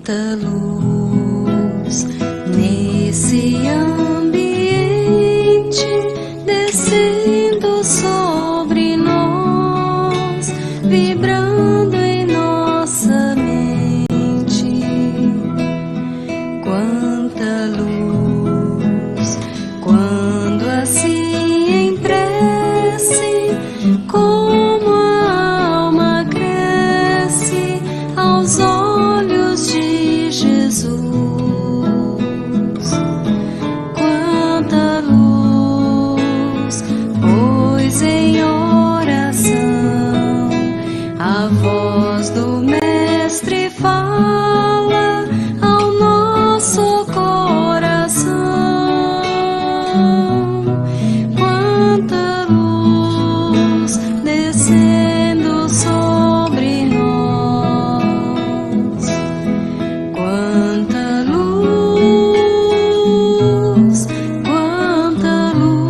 Quanta luz nesse ambiente, descendo sobre nós, vibrando em nossa mente. Quanta luz, quando assim em prece, como a alma cresce aos olhos de Jesus. Quanta luz, pois em oração a voz do Mestre fala ao nosso coração. Quanta luz descendo sobre nós. Quanta luz, quanta luz.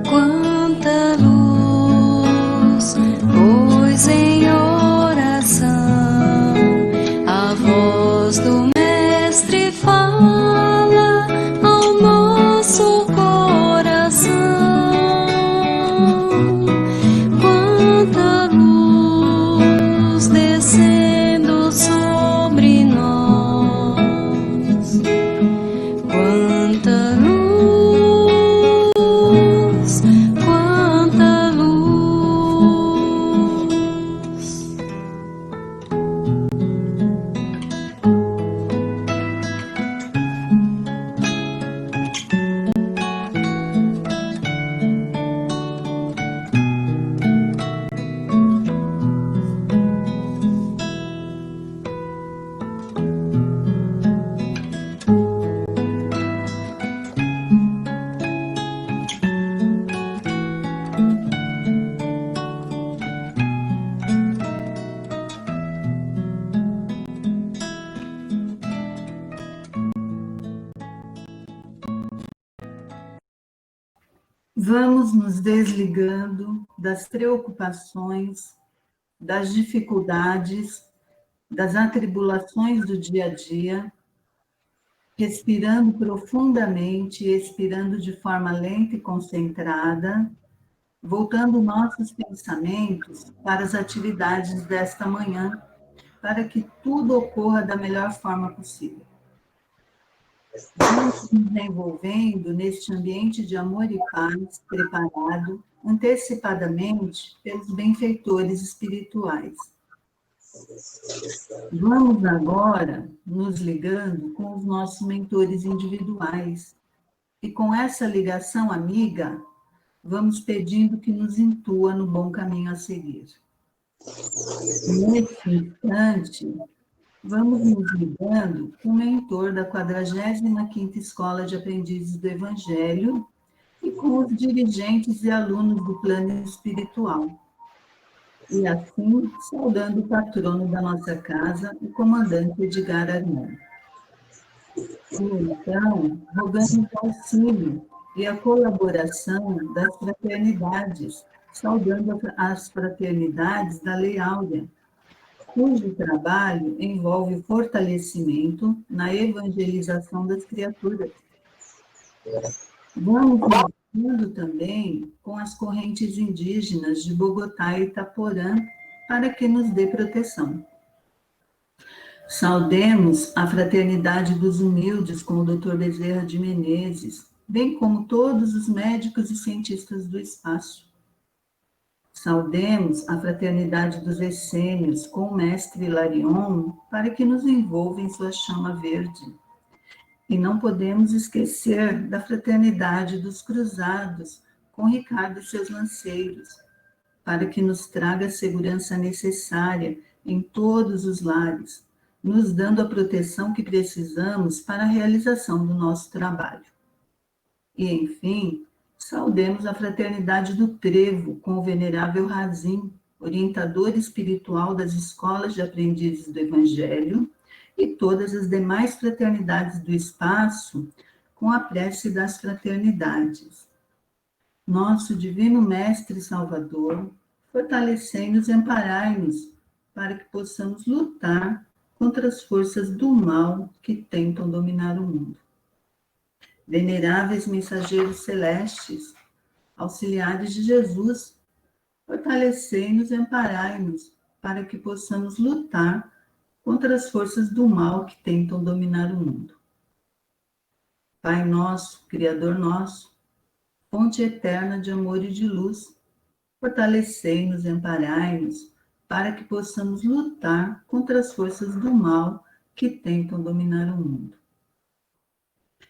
Quanta luz, pois em oração a voz do Mestre fala ao nosso coração. Quanta luz descendo sobre nós. Quanta luz, quanta luz. Vamos nos desligando das preocupações, das dificuldades, das atribulações do dia a dia, respirando profundamente, expirando de forma lenta e concentrada, voltando nossos pensamentos para as atividades desta manhã, para que tudo ocorra da melhor forma possível. Vamos nos envolvendo neste ambiente de amor e paz, preparado antecipadamente pelos benfeitores espirituais. Vamos agora nos ligando com os nossos mentores individuais e com essa ligação amiga, vamos pedindo que nos intua no bom caminho a seguir. Neste instante, vamos nos ligando com o mentor da 45ª Escola de Aprendizes do Evangelho e com os dirigentes e alunos do plano espiritual. E assim, saudando o patrono da nossa casa, o comandante Edgar Armand. E então, rogamos o auxílio e a colaboração das fraternidades, saudando as fraternidades da Lei Áurea, cujo trabalho envolve o fortalecimento na evangelização das criaturas. Vamos lidando também com as correntes indígenas de Bogotá e Itaporã para que nos dê proteção. Saudemos a Fraternidade dos Humildes com o Dr. Bezerra de Menezes, bem como todos os médicos e cientistas do espaço. Saudemos a Fraternidade dos Essênios com o Mestre Hilarion para que nos envolva em sua chama verde. E não podemos esquecer da fraternidade dos cruzados com Ricardo e seus lanceiros, para que nos traga a segurança necessária em todos os lares, nos dando a proteção que precisamos para a realização do nosso trabalho. E, enfim, saudemos a fraternidade do Trevo com o venerável Razim, orientador espiritual das escolas de aprendizes do Evangelho, e todas as demais fraternidades do espaço, com a prece das fraternidades. Nosso Divino Mestre Salvador, fortalecei-nos e amparai-nos, para que possamos lutar contra as forças do mal que tentam dominar o mundo. Veneráveis mensageiros celestes, auxiliares de Jesus, fortalecei-nos e amparai-nos, para que possamos lutar contra as forças do mal que tentam dominar o mundo. Pai nosso, Criador nosso, fonte eterna de amor e de luz, fortalecei-nos e amparai-nos, para que possamos lutar contra as forças do mal que tentam dominar o mundo.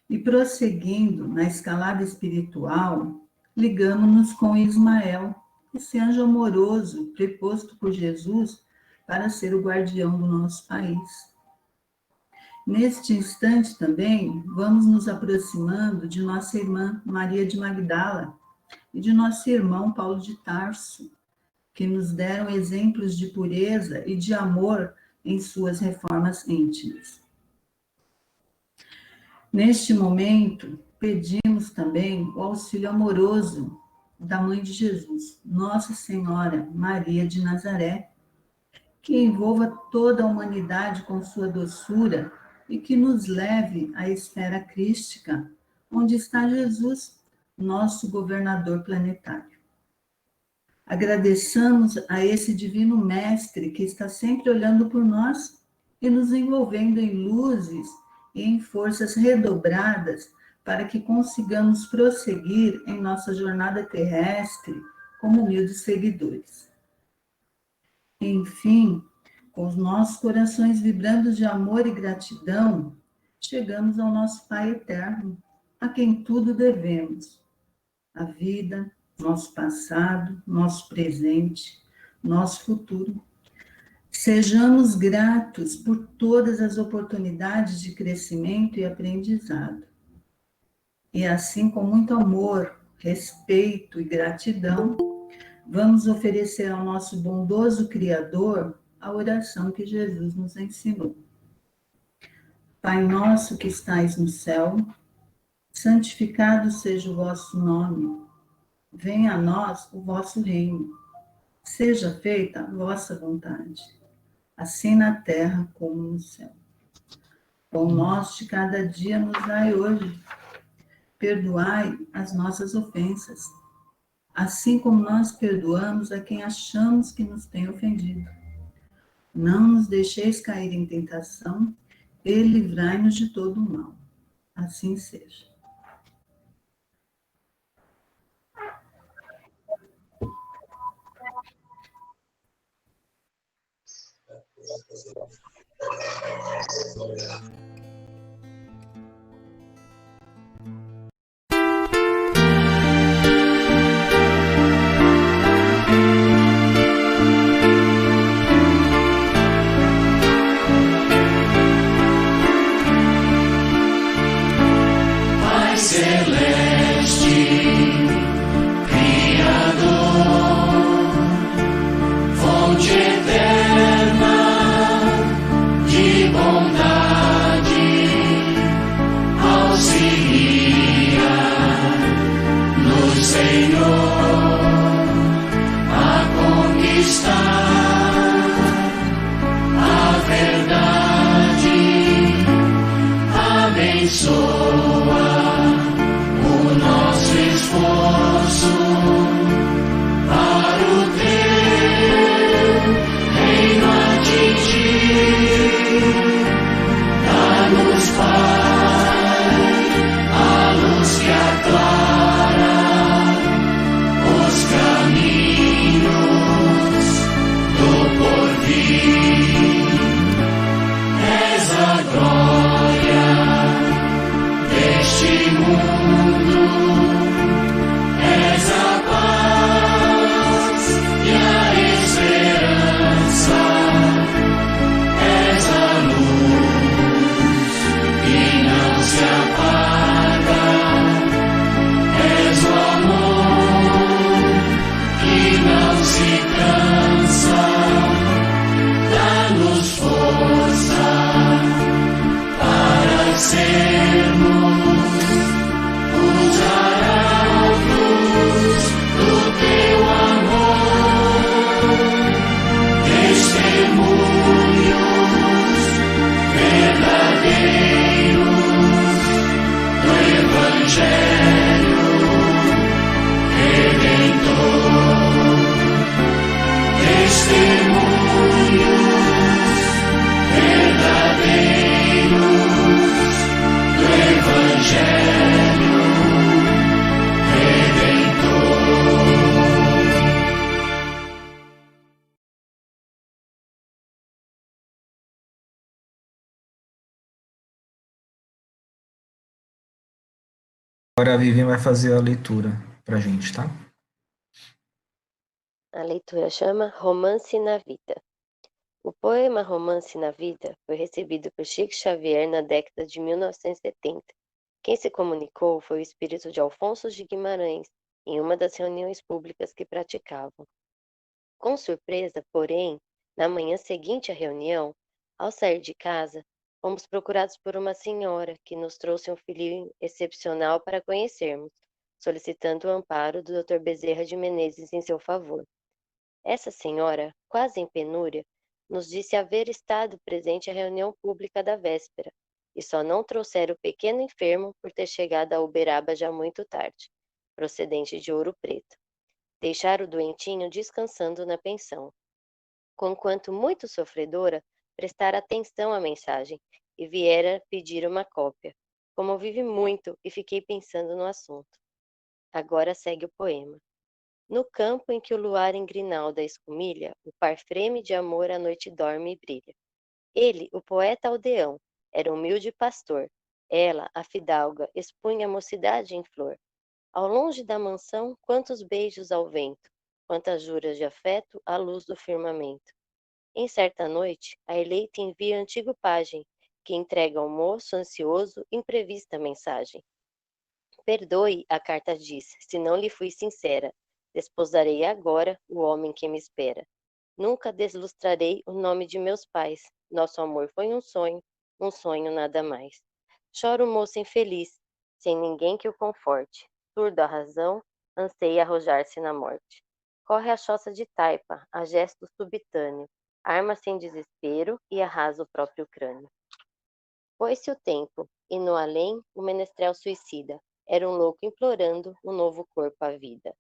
E prosseguindo na escalada espiritual, ligamos-nos com Ismael, esse anjo amoroso preposto por Jesus para ser o guardião do nosso país. Neste instante também, vamos nos aproximando de nossa irmã Maria de Magdala e de nosso irmão Paulo de Tarso, que nos deram exemplos de pureza e de amor em suas reformas íntimas. Neste momento, pedimos também o auxílio amoroso da Mãe de Jesus, Nossa Senhora Maria de Nazaré, que envolva toda a humanidade com sua doçura e que nos leve à esfera crística, onde está Jesus, nosso governador planetário. Agradeçamos a esse divino mestre que está sempre olhando por nós e nos envolvendo em luzes e em forças redobradas para que consigamos prosseguir em nossa jornada terrestre como humildes seguidores. Enfim, com os nossos corações vibrando de amor e gratidão, chegamos ao nosso Pai eterno, a quem tudo devemos: a vida, nosso passado, nosso presente, nosso futuro. Sejamos gratos por todas as oportunidades de crescimento e aprendizado. E assim, com muito amor, respeito e gratidão, vamos oferecer ao nosso bondoso Criador a oração que Jesus nos ensinou. Pai nosso que estais no céu, santificado seja o vosso nome. Venha a nós o vosso reino. Seja feita a vossa vontade, assim na terra como no céu. Pão nosso de cada dia nos dai hoje. Perdoai as nossas ofensas, assim como nós perdoamos a quem achamos que nos tem ofendido. Não nos deixeis cair em tentação e livrai-nos de todo o mal. Assim seja. Agora a Vivian vai fazer a leitura pra gente, tá? A leitura chama Romance na Vida. O poema Romance na Vida foi recebido por Chico Xavier na década de 1970. Quem se comunicou foi o espírito de Alfonso de Guimarães, em uma das reuniões públicas que praticavam. Com surpresa, porém, na manhã seguinte à reunião, ao sair de casa, fomos procurados por uma senhora que nos trouxe um filhinho excepcional para conhecermos, solicitando o amparo do Dr. Bezerra de Menezes em seu favor. Essa senhora, quase em penúria, nos disse haver estado presente à reunião pública da véspera, e só não trouxera o pequeno enfermo por ter chegado a Uberaba já muito tarde, procedente de Ouro Preto. Deixara o doentinho descansando na pensão. Conquanto muito sofredora, prestara atenção à mensagem e viera pedir uma cópia. Comovi-me muito e fiquei pensando no assunto. Agora segue o poema. No campo em que o luar em grinalda escumilha, o par freme de amor à noite dorme e brilha. Ele, o poeta aldeão, era humilde pastor. Ela, a fidalga, expunha a mocidade em flor. Ao longe da mansão, quantos beijos ao vento, quantas juras de afeto à luz do firmamento. Em certa noite, a eleita envia antigo pajem, que entrega ao moço ansioso imprevista mensagem. Perdoe, a carta diz, se não lhe fui sincera. Desposarei agora o homem que me espera. Nunca deslustrarei o nome de meus pais. Nosso amor foi um sonho nada mais. Chora o moço infeliz, sem ninguém que o conforte. Surdo à razão, anseia arrojar-se na morte. Corre a choça de taipa, a gesto subitâneo. Arma-se em desespero e arrasa o próprio crânio. Foi-se o tempo, e no além, o menestrel suicida. Era um louco implorando um novo corpo à vida.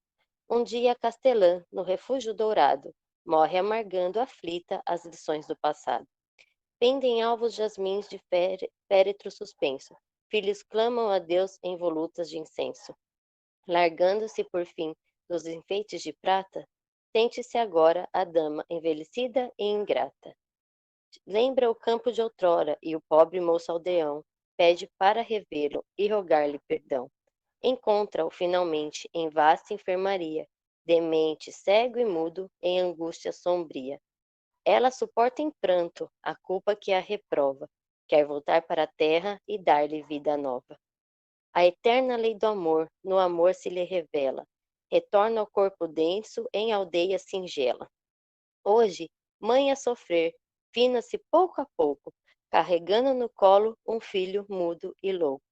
Um dia a castelã, no refúgio dourado, morre amargando aflita as lições do passado. Pendem alvos jasmins de féretro suspenso. Filhos clamam a Deus em volutas de incenso. Largando-se por fim dos enfeites de prata, sente-se agora a dama envelhecida e ingrata. Lembra o campo de outrora e o pobre moço aldeão pede para revê-lo e rogar-lhe perdão. Encontra-o finalmente em vasta enfermaria, demente, cego e mudo, em angústia sombria. Ela suporta em pranto a culpa que a reprova, quer voltar para a terra e dar-lhe vida nova. A eterna lei do amor no amor se lhe revela, retorna ao corpo denso em aldeia singela. Hoje, mãe a sofrer, fina-se pouco a pouco, carregando no colo um filho mudo e louco.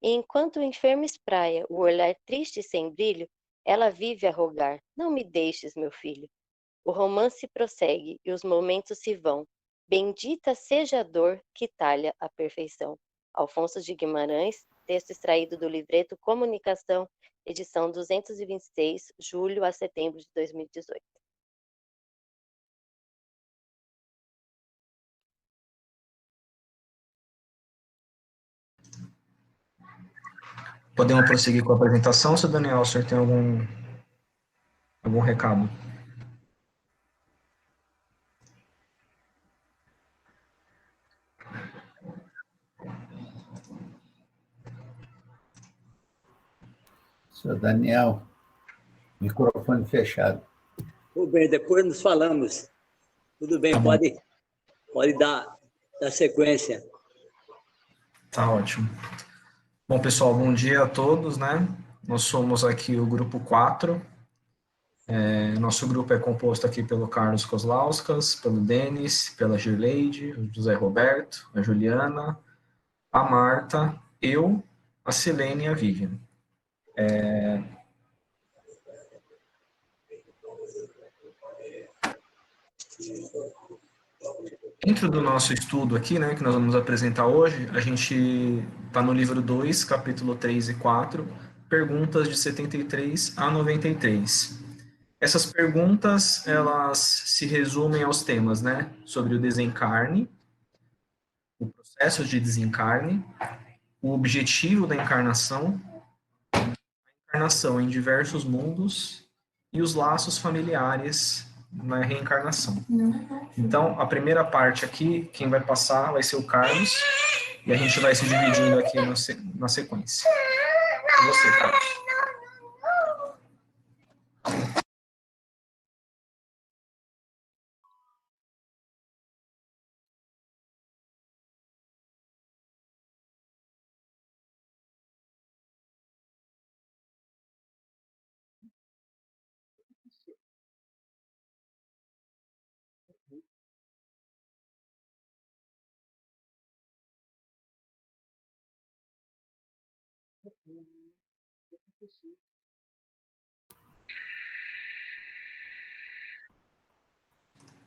E enquanto o enfermo espraia o olhar triste e sem brilho, ela vive a rogar, não me deixes, meu filho. O romance prossegue e os momentos se vão. Bendita seja a dor que talha a perfeição. Alfonso de Guimarães, texto extraído do livreto Comunicação, edição 226, julho a setembro de 2018. Podemos prosseguir com a apresentação, seu Daniel, o senhor tem algum recado? Seu Daniel, microfone fechado. Tudo bem, depois nos falamos. Tudo bem, Tá bom. pode dar sequência. Tá ótimo. Bom, pessoal, bom dia a todos, né? Nós somos aqui o grupo 4. Nosso grupo é composto aqui pelo Carlos Kozlauskas, pelo Denis, pela Girleide, o José Roberto, a Juliana, a Marta, eu, a Silene e a Vivian. Dentro do nosso estudo aqui, né, que nós vamos apresentar hoje, a gente está no livro 2, capítulo 3 e 4, perguntas de 73 a 93. Essas perguntas, elas se resumem aos temas, né, sobre o desencarne, o processo de desencarne, o objetivo da encarnação, a encarnação em diversos mundos e os laços familiares na reencarnação. Então, a primeira parte aqui, quem vai passar vai ser o Carlos, e a gente vai se dividindo aqui na sequência. Com você, Carlos.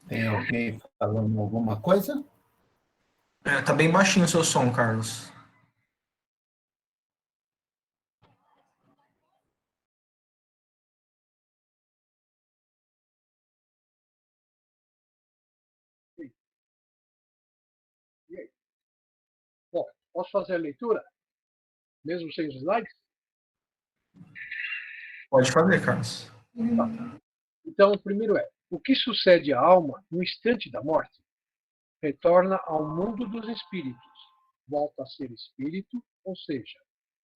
Tem alguém falando alguma coisa? Tá bem baixinho o seu som, Carlos. E aí? Bom, posso fazer a leitura? Mesmo sem os slides? Pode fazer, Carlos. Então, o primeiro é: o que sucede à alma no instante da morte? Retorna ao mundo dos espíritos. Volta a ser espírito, ou seja,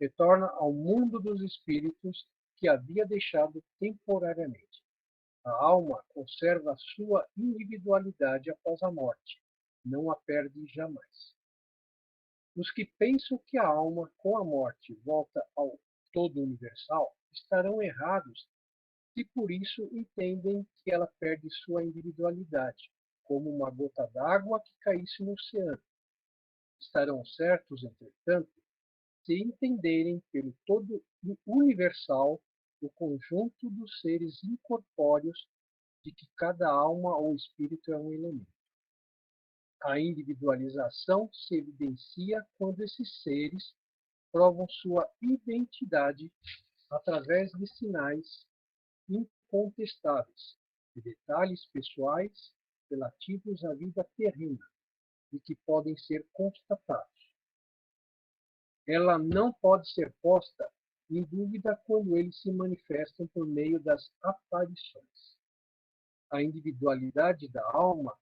retorna ao mundo dos espíritos que havia deixado temporariamente. A alma conserva a sua individualidade após a morte. Não a perde jamais. Os que pensam que a alma, com a morte, volta ao todo universal, estarão errados e por isso entendem que ela perde sua individualidade, como uma gota d'água que caísse no oceano. Estarão certos, entretanto, se entenderem pelo todo universal o conjunto dos seres incorpóreos de que cada alma ou espírito é um elemento. A individualização se evidencia quando esses seres provam sua identidade através de sinais incontestáveis, de detalhes pessoais relativos à vida terrena e que podem ser constatados. Ela não pode ser posta em dúvida quando eles se manifestam por meio das aparições. A individualidade da alma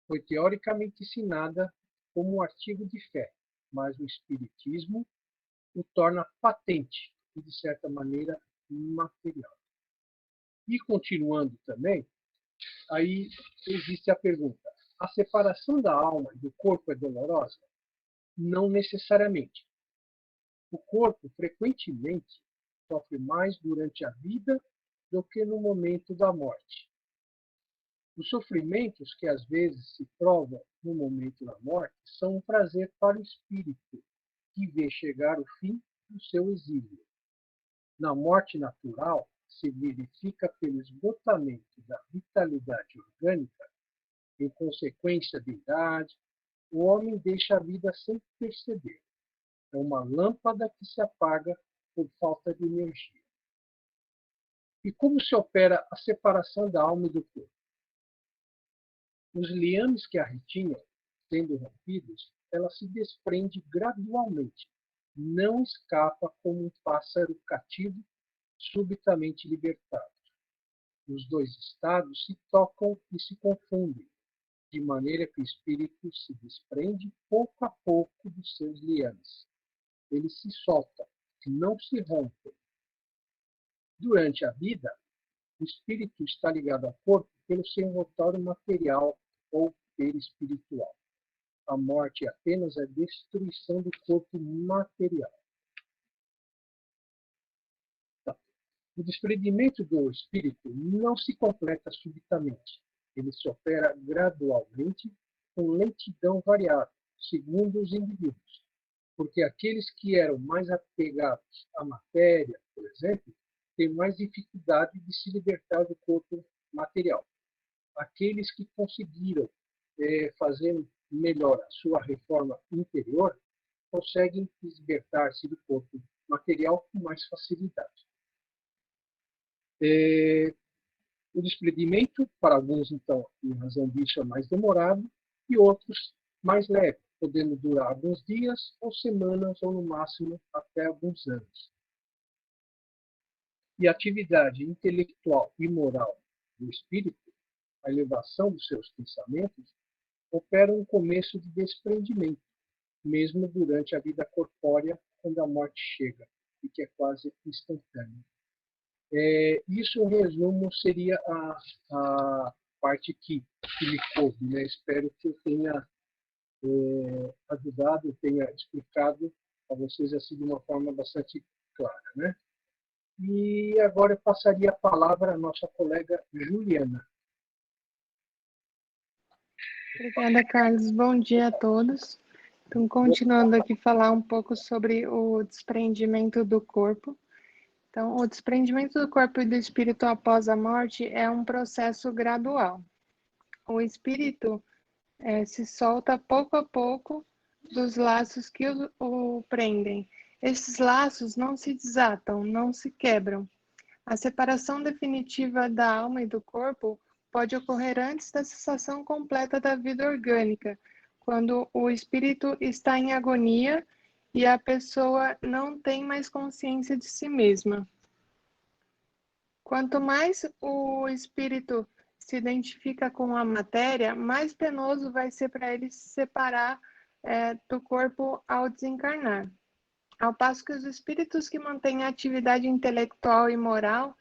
foi teoricamente ensinada como um artigo de fé, mas o Espiritismo o torna patente e, de certa maneira, material. E continuando também, aí existe a pergunta: a separação da alma e do corpo é dolorosa? Não necessariamente. O corpo, frequentemente, sofre mais durante a vida do que no momento da morte. Os sofrimentos que às vezes se provam no momento da morte são um prazer para o espírito, que vê chegar o fim do seu exílio. Na morte natural, se verifica pelo esgotamento da vitalidade orgânica, em consequência da idade, o homem deixa a vida sem perceber. É uma lâmpada que se apaga por falta de energia. E como se opera a separação da alma e do corpo? Os liames que a retinham, sendo rompidos, ela se desprende gradualmente. Não escapa como um pássaro cativo subitamente libertado. Os dois estados se tocam e se confundem, de maneira que o espírito se desprende pouco a pouco dos seus liames. Ele se solta, não se rompe. Durante a vida, o espírito está ligado ao corpo pelo seu envoltório material ou perispiritual. A morte é apenas a destruição do corpo material. O desprendimento do espírito não se completa subitamente. Ele se opera gradualmente, com lentidão variável, segundo os indivíduos. Porque aqueles que eram mais apegados à matéria, por exemplo, têm mais dificuldade de se libertar do corpo material. Aqueles que conseguiram fazer melhor a sua reforma interior conseguem libertar-se do corpo material com mais facilidade. O desprendimento, para alguns, então, em razão disso, é mais demorado, e outros mais leve, podendo durar alguns dias ou semanas, ou no máximo até alguns anos. E a atividade intelectual e moral do espírito, a elevação dos seus pensamentos, opera um começo de desprendimento, mesmo durante a vida corpórea, quando a morte chega. e que é quase instantâneo. Isso, em resumo, seria a parte que me coube, né? Espero que eu tenha ajudado, tenha explicado a vocês assim de uma forma bastante clara, né? E agora eu passaria a palavra à nossa colega Juliana. Obrigada, Carlos. Bom dia a todos. Então, continuando aqui falar um pouco sobre o desprendimento do corpo. Então, o desprendimento do corpo e do espírito após a morte é um processo gradual. O espírito se solta pouco a pouco dos laços que o prendem. Esses laços não se desatam, não se quebram. A separação definitiva da alma e do corpo pode ocorrer antes da cessação completa da vida orgânica, quando o espírito está em agonia e a pessoa não tem mais consciência de si mesma. Quanto mais o espírito se identifica com a matéria, mais penoso vai ser para ele se separar do corpo ao desencarnar. Ao passo que os espíritos que mantêm a atividade intelectual e moral,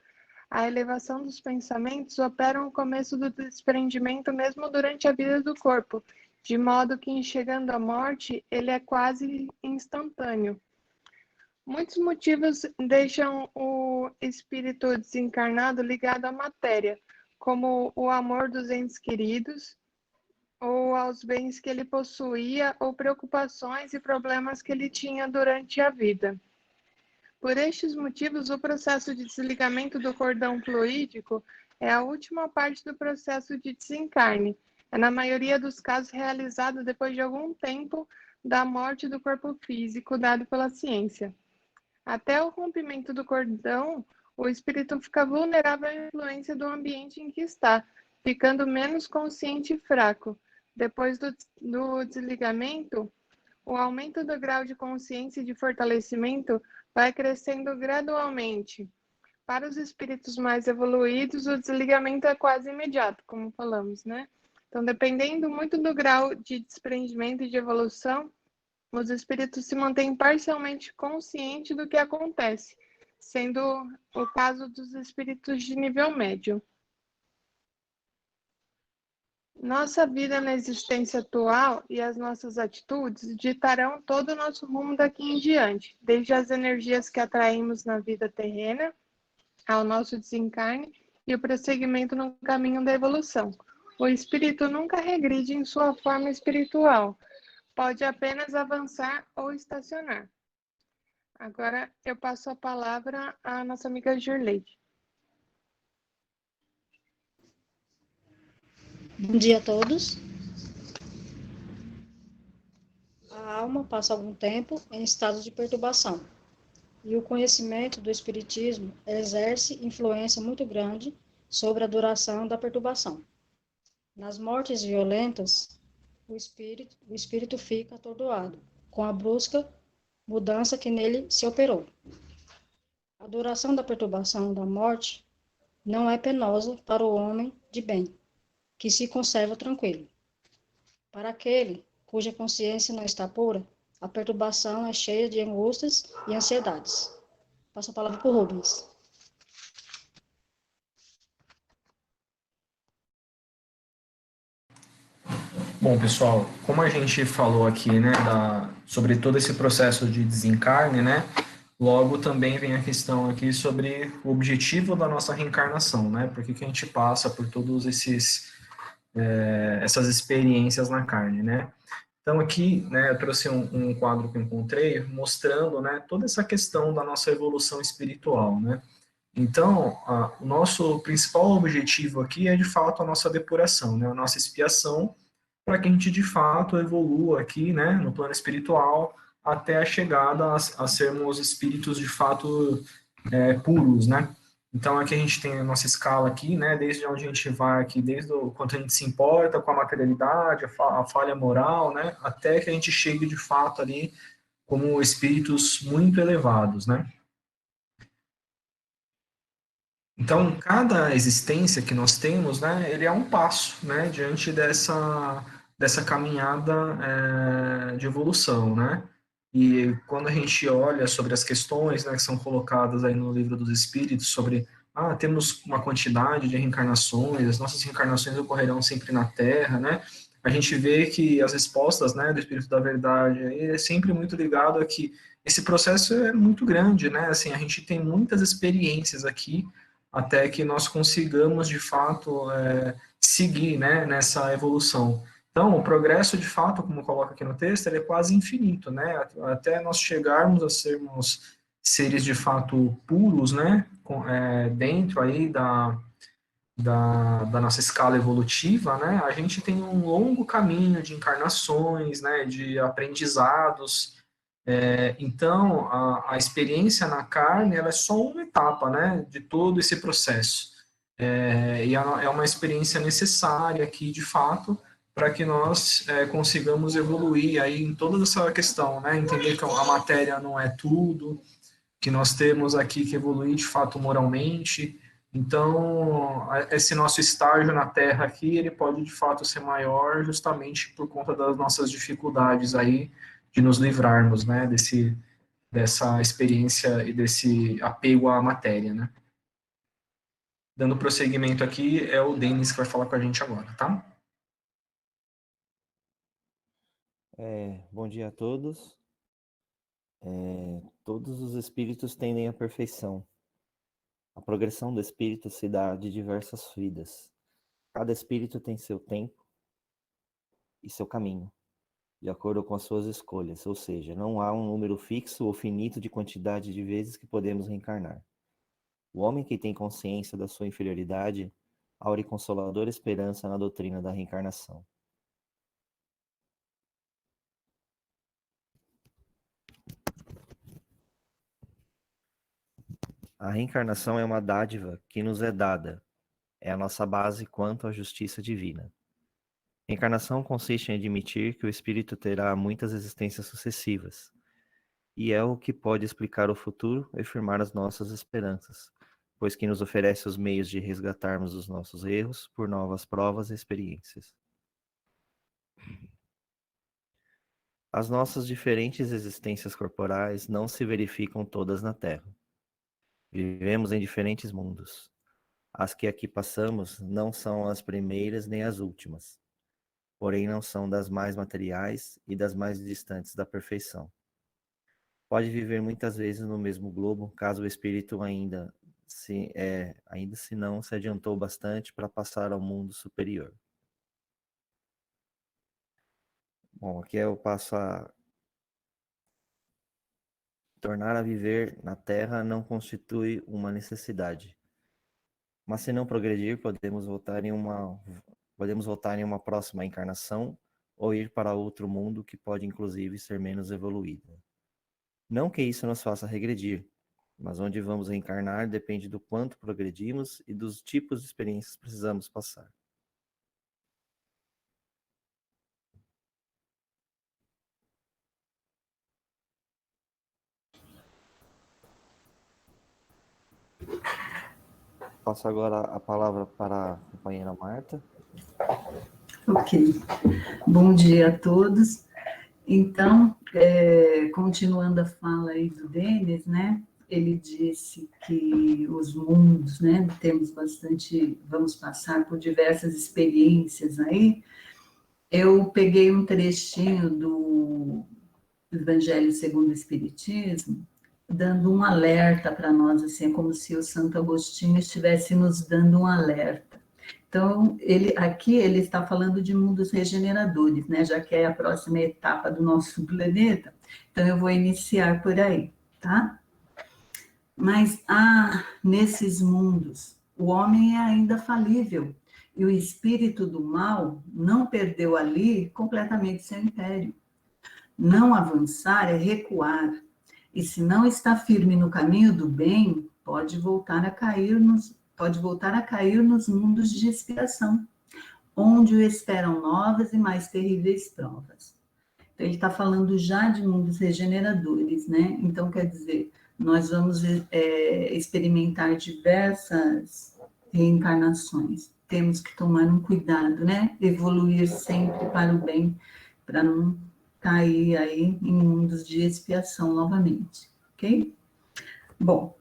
a elevação dos pensamentos operam o começo do desprendimento mesmo durante a vida do corpo, de modo que, chegando à morte, ele é quase instantâneo. Muitos motivos deixam o espírito desencarnado ligado à matéria, como o amor dos entes queridos, ou aos bens que ele possuía, ou preocupações e problemas que ele tinha durante a vida. Por estes motivos, o processo de desligamento do cordão fluídico é a última parte do processo de desencarne. É, na maioria dos casos, realizado depois de algum tempo da morte do corpo físico dado pela ciência. Até o rompimento do cordão, o espírito fica vulnerável à influência do ambiente em que está, ficando menos consciente e fraco. Depois do desligamento, o aumento do grau de consciência e de fortalecimento vai crescendo gradualmente. Para os espíritos mais evoluídos, o desligamento é quase imediato, como falamos, né? Então, dependendo muito do grau de desprendimento e de evolução, os espíritos se mantêm parcialmente conscientes do que acontece, sendo o caso dos espíritos de nível médio. Nossa vida na existência atual e as nossas atitudes ditarão todo o nosso rumo daqui em diante, desde as energias que atraímos na vida terrena, ao nosso desencarne e o prosseguimento no caminho da evolução. O espírito nunca regride em sua forma espiritual, pode apenas avançar ou estacionar. Agora eu passo a palavra à nossa amiga Jurleide. Bom dia a todos. A alma passa algum tempo em estado de perturbação, e o conhecimento do espiritismo exerce influência muito grande sobre a duração da perturbação. Nas mortes violentas, o espírito fica atordoado, com a brusca mudança que nele se operou. A duração da perturbação da morte não é penosa para o homem de bem, que se conserva tranquilo. Para aquele cuja consciência não está pura, a perturbação é cheia de angústias e ansiedades. Passo a palavra para o Rubens. Bom, pessoal, como a gente falou aqui, né, sobre todo esse processo de desencarne, né, logo também vem a questão aqui sobre o objetivo da nossa reencarnação, né, por que a gente passa por todos essas experiências na carne, né. Então aqui, né, eu trouxe um quadro que eu encontrei mostrando, né, toda essa questão da nossa evolução espiritual, né. Então, o nosso principal objetivo aqui é, de fato, a nossa depuração, né, a nossa expiação, para que a gente, de fato, evolua aqui, né, no plano espiritual, até a chegada a sermos espíritos, de fato, puros, né. Então, aqui a gente tem a nossa escala aqui, né, desde onde a gente vai aqui, desde o quanto a gente se importa com a materialidade, a falha moral, né, até que a gente chegue, de fato, ali como espíritos muito elevados, né. Então, cada existência que nós temos, né, ele é um passo, né, diante dessa caminhada de evolução, né. E quando a gente olha sobre as questões, né, que são colocadas aí no Livro dos Espíritos, sobre, temos uma quantidade de reencarnações, as nossas reencarnações ocorrerão sempre na Terra, né, a gente vê que as respostas, né, do Espírito da Verdade é sempre muito ligado a que esse processo é muito grande, né, assim, a gente tem muitas experiências aqui até que nós consigamos, de fato, seguir, né, nessa evolução. Então, o progresso, de fato, como coloca aqui no texto, ele é quase infinito, né? Até nós chegarmos a sermos seres, de fato, puros, né? Dentro aí da nossa escala evolutiva, né? A gente tem um longo caminho de encarnações, né? De aprendizados. Então, a experiência na carne, ela é só uma etapa, né? De todo esse processo. E é uma experiência necessária aqui, de fato, para que nós consigamos evoluir aí em toda essa questão, né? Entender que a matéria não é tudo, que nós temos aqui que evoluir de fato moralmente. Então, esse nosso estágio na Terra aqui, ele pode de fato ser maior justamente por conta das nossas dificuldades aí de nos livrarmos, né? Dessa experiência e desse apego à matéria, né? Dando prosseguimento aqui, é o Denis que vai falar com a gente agora, tá? Bom dia a todos. Todos os espíritos tendem à perfeição. A progressão do espírito se dá de diversas vidas. Cada espírito tem seu tempo e seu caminho, de acordo com as suas escolhas, ou seja, não há um número fixo ou finito de quantidade de vezes que podemos reencarnar. O homem que tem consciência da sua inferioridade aure consoladora esperança na doutrina da reencarnação. A reencarnação é uma dádiva que nos é dada, é a nossa base quanto à justiça divina. Reencarnação consiste em admitir que o espírito terá muitas existências sucessivas, e é o que pode explicar o futuro e firmar as nossas esperanças, pois que nos oferece os meios de resgatarmos os nossos erros por novas provas e experiências. As nossas diferentes existências corporais não se verificam todas na Terra. Vivemos em diferentes mundos. As que aqui passamos não são as primeiras nem as últimas, porém não são das mais materiais e das mais distantes da perfeição. Pode viver muitas vezes no mesmo globo, caso o espírito ainda se não se adiantou bastante para passar ao mundo superior. Bom, aqui eu passo a tornar a viver na Terra não constitui uma necessidade. Mas se não progredir, podemos voltar em uma próxima encarnação ou ir para outro mundo que pode inclusive ser menos evoluído. Não que isso nos faça regredir, mas onde vamos reencarnar depende do quanto progredimos e dos tipos de experiências que precisamos passar. Passo agora a palavra para a companheira Marta. Ok. Bom dia a todos. Então, continuando a fala aí do Denis, né? Ele disse que os mundos, né? Vamos passar por diversas experiências aí. Eu peguei um trechinho do Evangelho segundo o Espiritismo, dando um alerta para nós, assim, é como se o Santo Agostinho estivesse nos dando um alerta. Então, aqui ele está falando de mundos regeneradores, né? Já que é a próxima etapa do nosso planeta, então eu vou iniciar por aí, tá? Mas nesses mundos, o homem é ainda falível, e o espírito do mal não perdeu ali completamente seu império. Não avançar é recuar, e se não está firme no caminho do bem, pode voltar a cair nos mundos de expiação, onde o esperam novas e mais terríveis provas. Então, ele está falando já de mundos regeneradores, né? Então, quer dizer, nós vamos experimentar diversas reencarnações. Temos que tomar um cuidado, né? Evoluir sempre para o bem, para não cair aí em mundos de expiação novamente, ok? Bom,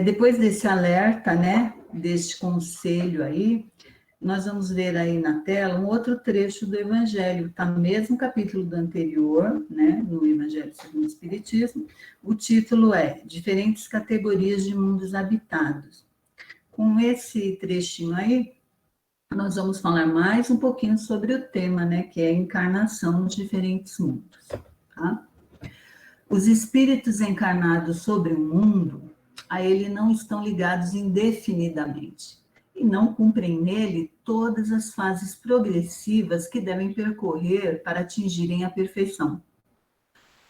depois desse alerta, né, deste conselho aí, nós vamos ver aí na tela um outro trecho do Evangelho, está no mesmo capítulo do anterior, né, no Evangelho segundo o Espiritismo. O título é Diferentes Categorias de Mundos Habitados. Com esse trechinho aí, nós vamos falar mais um pouquinho sobre o tema, né, que é a encarnação nos diferentes mundos, tá? Os espíritos encarnados sobre o mundo, a ele não estão ligados indefinidamente e não cumprem nele todas as fases progressivas que devem percorrer para atingirem a perfeição.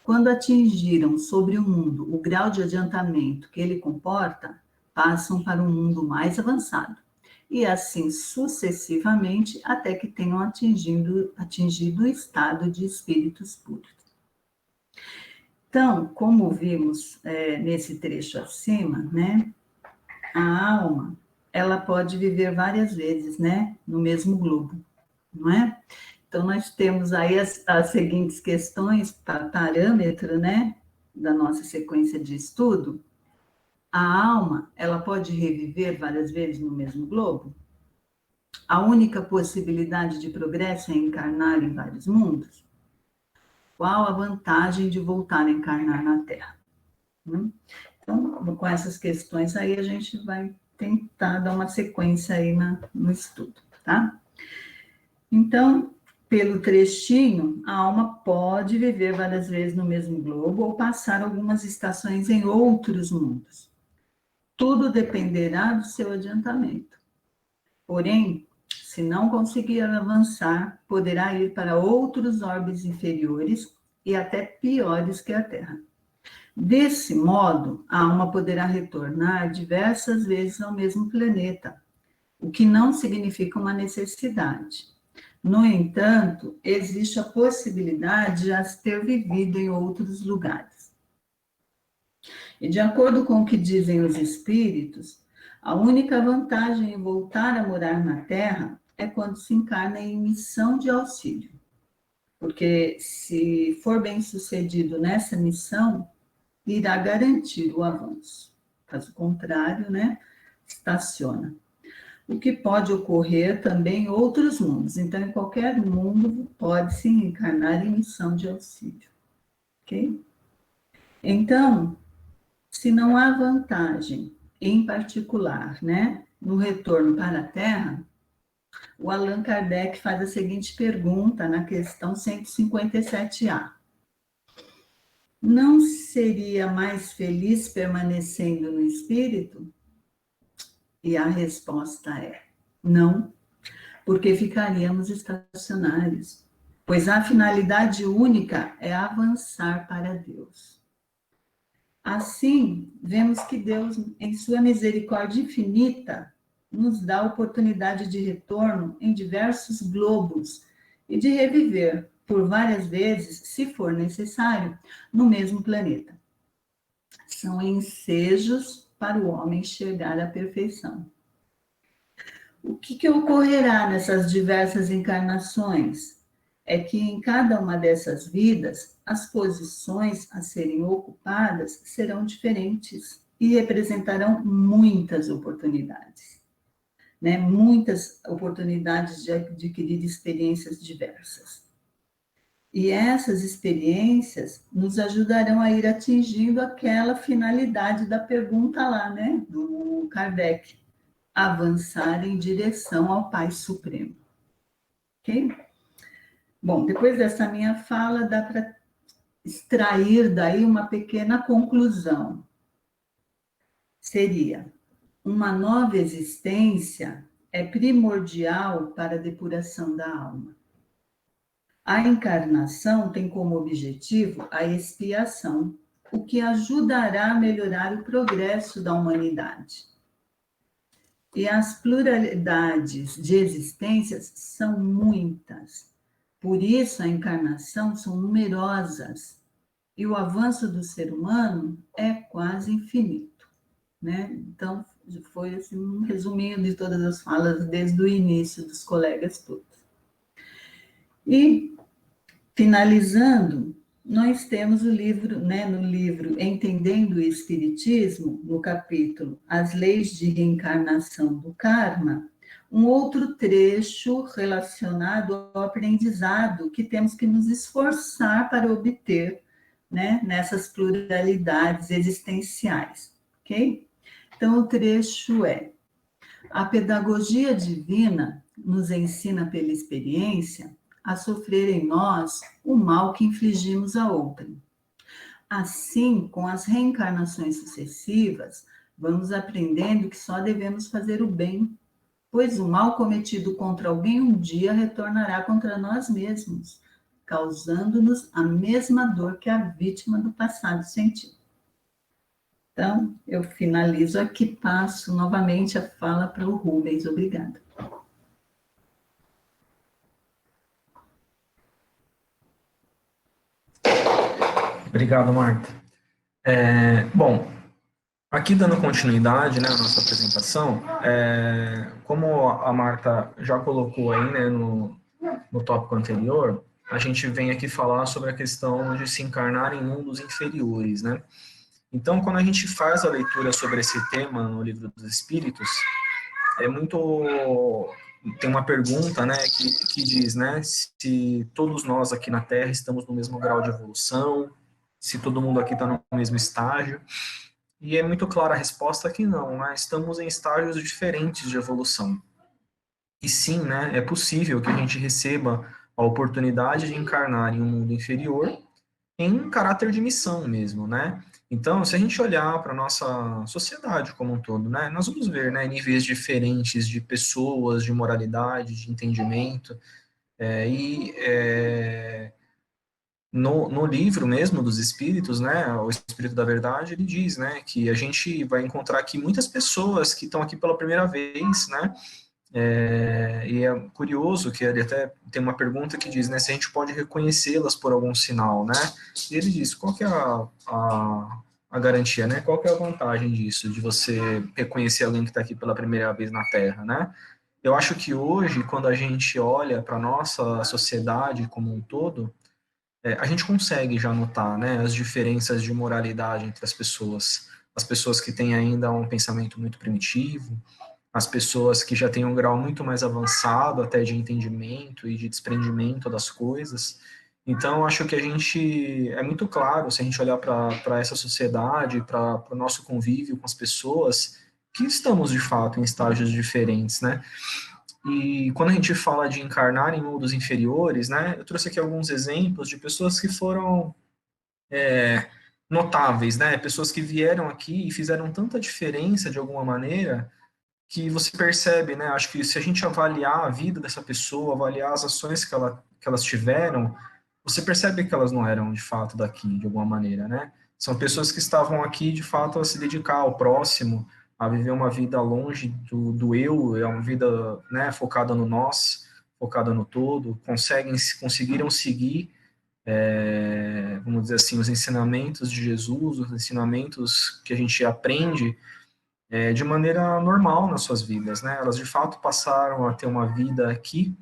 Quando atingiram sobre o mundo o grau de adiantamento que ele comporta, passam para um mundo mais avançado, e assim sucessivamente até que tenham atingido o estado de espíritos puros. Então, como vimos nesse trecho acima, né, a alma, ela pode viver várias vezes, né, no mesmo globo, não é? Então, nós temos aí as seguintes questões, parâmetro, né, da nossa sequência de estudo. A alma, ela pode reviver várias vezes no mesmo globo? A única possibilidade de progresso é encarnar em vários mundos? Qual a vantagem de voltar a encarnar na Terra? Então, com essas questões aí, a gente vai tentar dar uma sequência aí no estudo, tá? Então, pelo trechinho, a alma pode viver várias vezes no mesmo globo ou passar algumas estações em outros mundos. Tudo dependerá do seu adiantamento. Porém, se não conseguir avançar, poderá ir para outros orbes inferiores e até piores que a Terra. Desse modo, a alma poderá retornar diversas vezes ao mesmo planeta, o que não significa uma necessidade. No entanto, existe a possibilidade de as ter vivido em outros lugares. E de acordo com o que dizem os espíritos, a única vantagem em voltar a morar na Terra é quando se encarna em missão de auxílio. Porque se for bem sucedido nessa missão, irá garantir o avanço. Caso contrário, né, estaciona. O que pode ocorrer também em outros mundos. Então, em qualquer mundo, pode-se encarnar em missão de auxílio. Ok? Então, se não há vantagem, em particular, né, no retorno para a Terra, o Allan Kardec faz a seguinte pergunta na questão 157A. Não seria mais feliz permanecendo no espírito? E a resposta é não, porque ficaríamos estacionários, pois a finalidade única é avançar para Deus. Assim, vemos que Deus, em sua misericórdia infinita, nos dá a oportunidade de retorno em diversos globos e de reviver por várias vezes, se for necessário, no mesmo planeta. São ensejos para o homem chegar à perfeição. O que ocorrerá nessas diversas encarnações? É que em cada uma dessas vidas, as posições a serem ocupadas serão diferentes e representarão muitas oportunidades, né? Muitas oportunidades de adquirir experiências diversas. E essas experiências nos ajudarão a ir atingindo aquela finalidade da pergunta lá, né, do Kardec, avançar em direção ao Pai Supremo. Ok? Bom, depois dessa minha fala, dá para extrair daí uma pequena conclusão. Seria, uma nova existência é primordial para a depuração da alma. A encarnação tem como objetivo a expiação, o que ajudará a melhorar o progresso da humanidade. E as pluralidades de existências são muitas. Por isso, a encarnação são numerosas. E o avanço do ser humano é quase infinito, né? Então, foi assim, um resuminho de todas as falas desde o início dos colegas todos. E Finalizando, nós temos o livro, né, no livro Entendendo o Espiritismo, no capítulo As Leis de Reencarnação do Karma, um outro trecho relacionado ao aprendizado que temos que nos esforçar para obter, né, nessas pluralidades existenciais, ok? Então, o trecho é: a pedagogia divina nos ensina pela experiência a sofrer em nós o mal que infligimos a outrem. Assim, com as reencarnações sucessivas, vamos aprendendo que só devemos fazer o bem, pois o mal cometido contra alguém um dia retornará contra nós mesmos, causando-nos a mesma dor que a vítima do passado sentiu. Então, eu finalizo aqui, passo novamente a fala para o Rubens. Obrigada. Obrigado, Marta. Bom, aqui dando continuidade, né, à nossa apresentação, como a Marta já colocou aí, né, no tópico anterior, a gente vem aqui falar sobre a questão de se encarnar em mundos inferiores, né? Então, quando a gente faz a leitura sobre esse tema no Livro dos Espíritos, tem uma pergunta, né, que diz, né, se todos nós aqui na Terra estamos no mesmo grau de evolução, se todo mundo aqui está no mesmo estágio. E é muito clara a resposta que não, né? Estamos em estágios diferentes de evolução. E sim, né, é possível que a gente receba a oportunidade de encarnar em um mundo inferior em caráter de missão mesmo, né? Então, se a gente olhar para a nossa sociedade como um todo, né, nós vamos ver, né, níveis diferentes de pessoas, de moralidade, de entendimento, no livro mesmo dos Espíritos, né, o Espírito da Verdade, ele diz, né, que a gente vai encontrar aqui muitas pessoas que estão aqui pela primeira vez, né, e é curioso que ele até tem uma pergunta que diz, né, se a gente pode reconhecê-las por algum sinal, né, e ele diz, qual que é a garantia, né, qual que é a vantagem disso, de você reconhecer alguém que está aqui pela primeira vez na Terra, né? Eu acho que hoje, quando a gente olha para a nossa sociedade como um todo, a gente consegue já notar, né, as diferenças de moralidade entre as pessoas que têm ainda um pensamento muito primitivo, as pessoas que já têm um grau muito mais avançado até de entendimento e de desprendimento das coisas. Então, acho que é muito claro, se a gente olhar para essa sociedade, para o nosso convívio com as pessoas, que estamos, de fato, em estágios diferentes, né? E quando a gente fala de encarnar em mundos inferiores, né, eu trouxe aqui alguns exemplos de pessoas que foram notáveis, né, pessoas que vieram aqui e fizeram tanta diferença de alguma maneira que você percebe, né, acho que se a gente avaliar a vida dessa pessoa, avaliar as ações que elas tiveram, você percebe que elas não eram de fato daqui, de alguma maneira, né? São pessoas que estavam aqui de fato a se dedicar ao próximo, a viver uma vida longe do eu, é uma vida, né, focada no nós, focada no todo, conseguiram seguir, vamos dizer assim, os ensinamentos de Jesus, os ensinamentos que a gente aprende de maneira normal nas suas vidas, né? Elas de fato passaram a ter uma vida aqui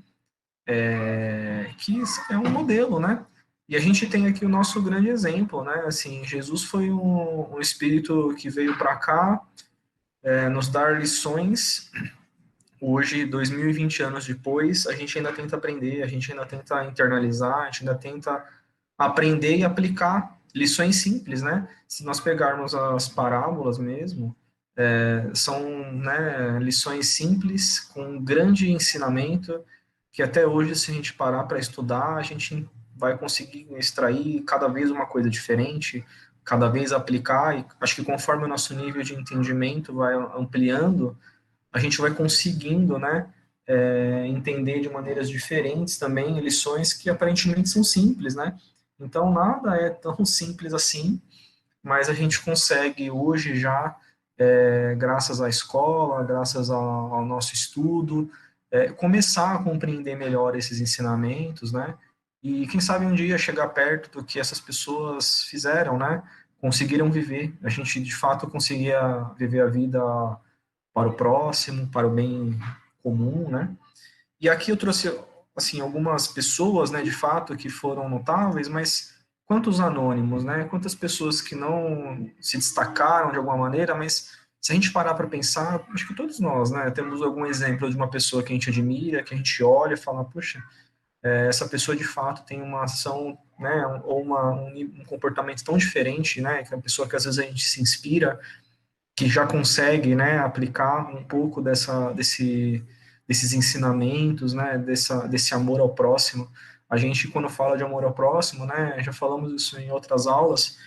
que é um modelo, né? E a gente tem aqui o nosso grande exemplo, né? Assim, Jesus foi um espírito que veio para cá nos dar lições. Hoje, 2020 anos depois, a gente ainda tenta aprender, a gente ainda tenta internalizar, a gente ainda tenta aprender e aplicar lições simples, né? Se nós pegarmos as parábolas mesmo, são, né, lições simples com um grande ensinamento que até hoje, se a gente parar para estudar, a gente vai conseguir extrair cada vez uma coisa diferente, cada vez aplicar, e acho que conforme o nosso nível de entendimento vai ampliando, a gente vai conseguindo, né, entender de maneiras diferentes também lições que aparentemente são simples, né? Então, nada é tão simples assim, mas a gente consegue hoje já, graças à escola, graças ao nosso estudo, começar a compreender melhor esses ensinamentos, né? E quem sabe um dia chegar perto do que essas pessoas fizeram, né? Conseguiram viver. A gente de fato conseguia viver a vida para o próximo, para o bem comum, né? E aqui eu trouxe assim, algumas pessoas, né, de fato, que foram notáveis, mas quantos anônimos, né? Quantas pessoas que não se destacaram de alguma maneira, mas se a gente parar para pensar, acho que todos nós, né, temos algum exemplo de uma pessoa que a gente admira, que a gente olha e fala, puxa, essa pessoa de fato tem uma ação, né, ou um comportamento tão diferente, né, que é uma pessoa que às vezes a gente se inspira, que já consegue, né, aplicar um pouco desses ensinamentos, né, desse amor ao próximo. A gente, quando fala de amor ao próximo, né, já falamos isso em outras aulas,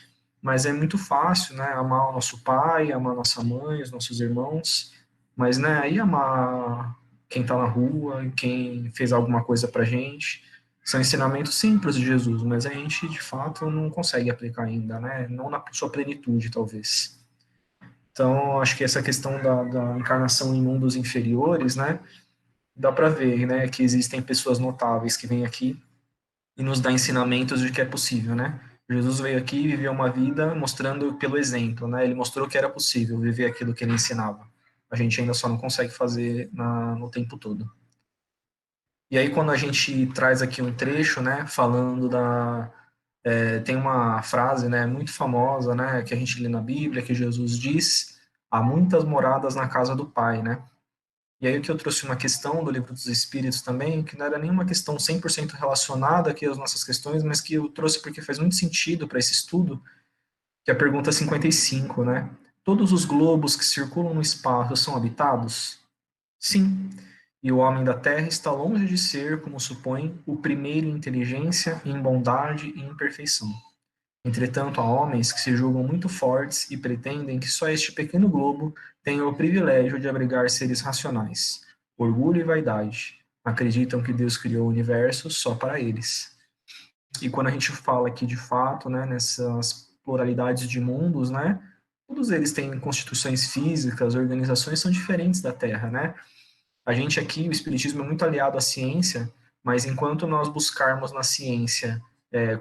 mas é muito fácil, né, amar o nosso pai, amar nossa mãe, os nossos irmãos, mas, né, aí amar quem está na rua, quem fez alguma coisa pra gente, são ensinamentos simples de Jesus, mas a gente, de fato, não consegue aplicar ainda, né, não na sua plenitude, talvez. Então, acho que essa questão da encarnação em mundos inferiores, né, dá para ver, né, que existem pessoas notáveis que vêm aqui e nos dá ensinamentos de que é possível, né? Jesus veio aqui e viveu uma vida mostrando pelo exemplo, né? Ele mostrou que era possível viver aquilo que ele ensinava. A gente ainda só não consegue fazer no tempo todo. E aí, quando a gente traz aqui um trecho, né, falando tem uma frase, né, muito famosa, né, que a gente lê na Bíblia, que Jesus diz: há muitas moradas na casa do Pai, né? E aí que eu trouxe uma questão do Livro dos Espíritos também, que não era nenhuma questão 100% relacionada aqui às nossas questões, mas que eu trouxe porque faz muito sentido para esse estudo, que é a pergunta 55, né? Todos os globos que circulam no espaço são habitados? Sim. E o homem da Terra está longe de ser, como supõe, o primeiro em inteligência, em bondade e em perfeição. Entretanto, há homens que se julgam muito fortes e pretendem que só este pequeno globo tenha o privilégio de abrigar seres racionais. Orgulho e vaidade. Acreditam que Deus criou o universo só para eles. E quando a gente fala aqui de fato, né, nessas pluralidades de mundos, né, todos eles têm constituições físicas, organizações são diferentes da Terra, né? A gente aqui, o Espiritismo é muito aliado à ciência, mas enquanto nós buscarmos na ciência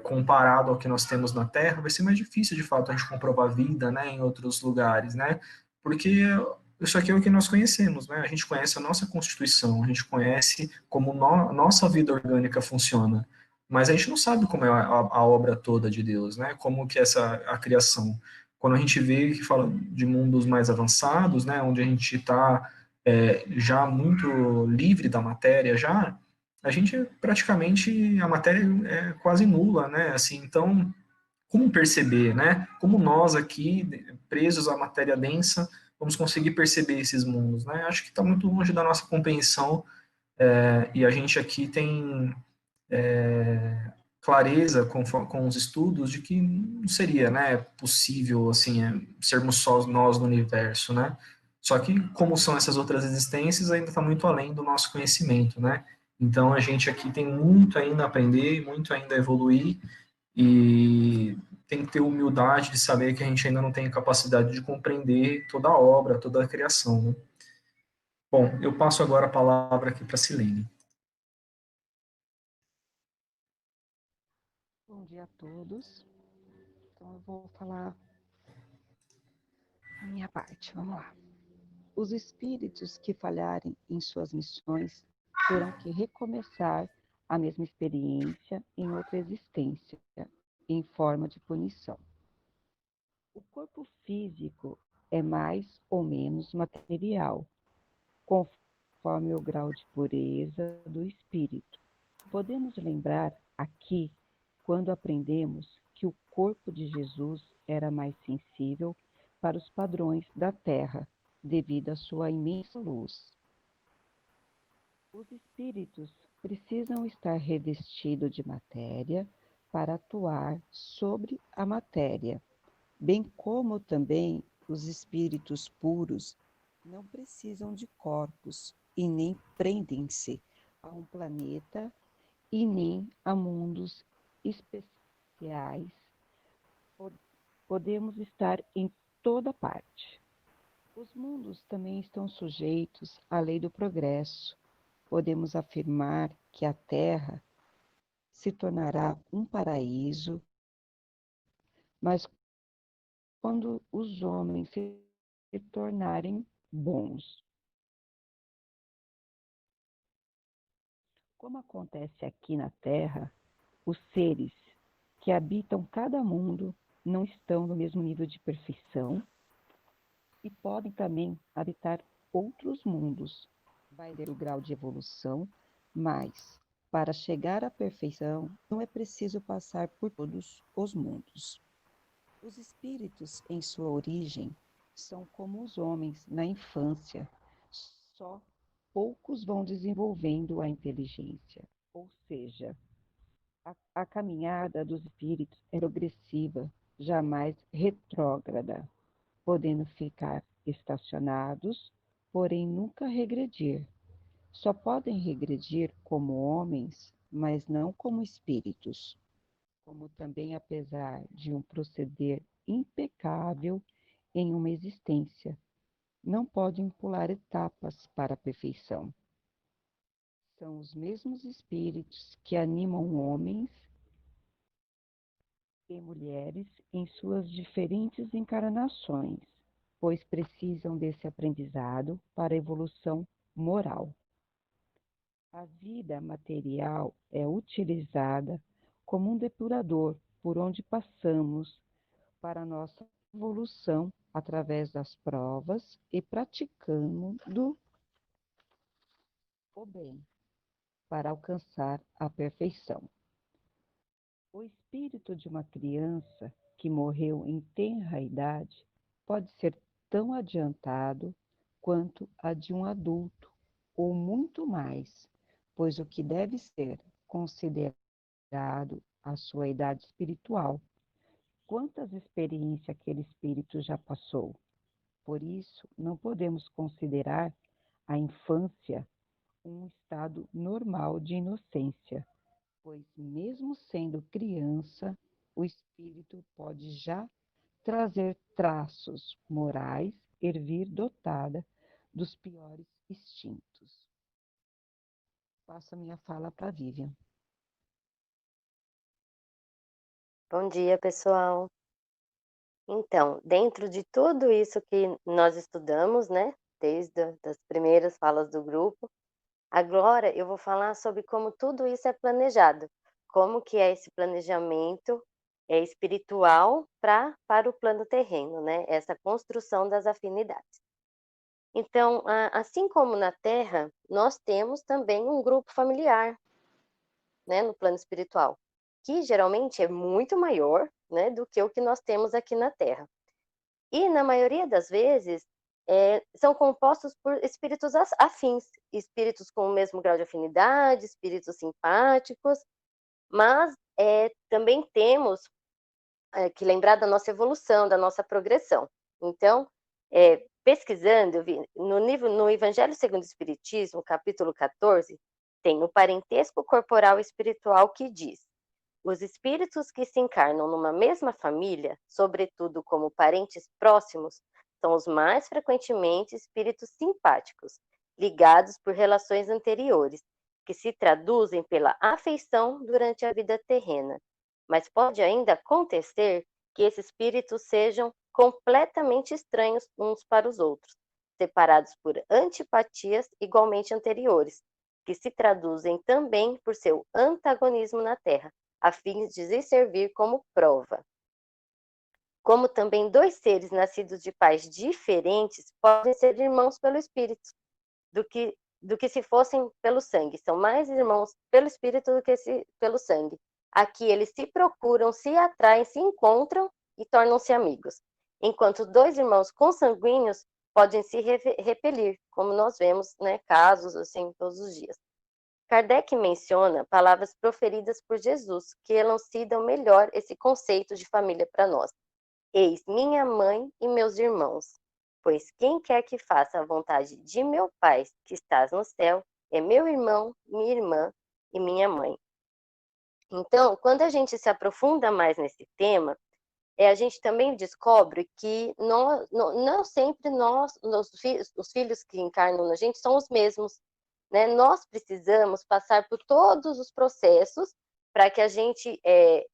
comparado ao que nós temos na Terra, vai ser mais difícil, de fato, a gente comprovar vida, né, em outros lugares, né? Porque isso aqui é o que nós conhecemos, né? A gente conhece a nossa Constituição, a gente conhece como nossa vida orgânica funciona, mas a gente não sabe como é a obra toda de Deus, né? Como que é a criação. Quando a gente vê que fala de mundos mais avançados, né, onde a gente está já muito livre da matéria, já a gente praticamente a matéria é quase nula, né? Assim, então como perceber, né? Como nós aqui presos à matéria densa vamos conseguir perceber esses mundos, né? Acho que está muito longe da nossa compreensão e a gente aqui tem clareza com os estudos de que não seria, né, possível assim sermos só nós no universo, né? Só que como são essas outras existências ainda está muito além do nosso conhecimento, né? Então a gente aqui tem muito ainda a aprender, muito ainda a evoluir e tem que ter humildade de saber que a gente ainda não tem capacidade de compreender toda a obra, toda a criação, né? Bom, eu passo agora a palavra aqui para a Silene. Bom dia a todos. Então, eu vou falar a minha parte. Vamos lá. Os espíritos que falharem em suas missões terão que recomeçar a mesma experiência em outra existência, em forma de punição. O corpo físico é mais ou menos material, conforme o grau de pureza do espírito. Podemos lembrar aqui quando aprendemos que o corpo de Jesus era mais sensível para os padrões da Terra, devido à sua imensa luz. Os espíritos precisam estar revestidos de matéria para atuar sobre a matéria, bem como também os espíritos puros não precisam de corpos e nem prendem-se a um planeta e nem a mundos especiais. Podemos estar em toda parte. Os mundos também estão sujeitos à lei do progresso. Podemos afirmar que a Terra se tornará um paraíso, mas quando os homens se tornarem bons. Como acontece aqui na Terra, os seres que habitam cada mundo não estão no mesmo nível de perfeição e podem também habitar outros mundos. Vai ter o grau de evolução, mas para chegar à perfeição não é preciso passar por todos os mundos. Os espíritos, em sua origem, são como os homens na infância, só poucos vão desenvolvendo a inteligência, ou seja, a caminhada dos espíritos é progressiva, jamais retrógrada, podendo ficar estacionados, porém nunca regredir. Só podem regredir como homens, mas não como espíritos. Como também, apesar de um proceder impecável em uma existência, não podem pular etapas para a perfeição. São os mesmos espíritos que animam homens e mulheres em suas diferentes encarnações, pois precisam desse aprendizado para a evolução moral. A vida material é utilizada como um depurador por onde passamos para nossa evolução através das provas e praticando o bem para alcançar a perfeição. O espírito de uma criança que morreu em tenra idade pode ser tão adiantado quanto a de um adulto, ou muito mais, pois o que deve ser considerado a sua idade espiritual. Quantas experiências aquele espírito já passou? Por isso, não podemos considerar a infância um estado normal de inocência, pois mesmo sendo criança, o espírito pode já trazer traços morais e vir dotada dos piores instintos. Passo a minha fala para a Vivian. Bom dia, pessoal. Então, dentro de tudo isso que nós estudamos, né, desde as primeiras falas do grupo, agora eu vou falar sobre como tudo isso é planejado, como que é esse planejamento espiritual para o plano terreno, né, essa construção das afinidades. Então, assim como na Terra, nós temos também um grupo familiar, né, no plano espiritual, que geralmente é muito maior, né, do que o que nós temos aqui na Terra. E, na maioria das vezes, são compostos por espíritos afins, espíritos com o mesmo grau de afinidade, espíritos simpáticos, mas também temos que lembrar da nossa evolução, da nossa progressão. Então, pesquisando, eu vi, no Evangelho segundo o Espiritismo, capítulo 14, tem o parentesco corporal e espiritual que diz: os espíritos que se encarnam numa mesma família, sobretudo como parentes próximos, são os mais frequentemente espíritos simpáticos, ligados por relações anteriores, que se traduzem pela afeição durante a vida terrena. Mas pode ainda acontecer que esses espíritos sejam completamente estranhos uns para os outros, separados por antipatias igualmente anteriores, que se traduzem também por seu antagonismo na Terra, a fim de lhe servir como prova. Como também dois seres nascidos de pais diferentes podem ser irmãos pelo espírito, do que se fossem pelo sangue. São mais irmãos pelo espírito do que pelo sangue. Aqui eles se procuram, se atraem, se encontram e tornam-se amigos. Enquanto dois irmãos consanguíneos podem se repelir, como nós vemos, né, casos assim todos os dias. Kardec menciona palavras proferidas por Jesus, que elucidam melhor esse conceito de família para nós. Eis minha mãe e meus irmãos, pois quem quer que faça a vontade de meu Pai, que estás no céu, é meu irmão, minha irmã e minha mãe. Então, quando a gente se aprofunda mais nesse tema, a gente também descobre que não sempre os filhos que encarnam na gente são os mesmos, né? Nós precisamos passar por todos os processos para que a gente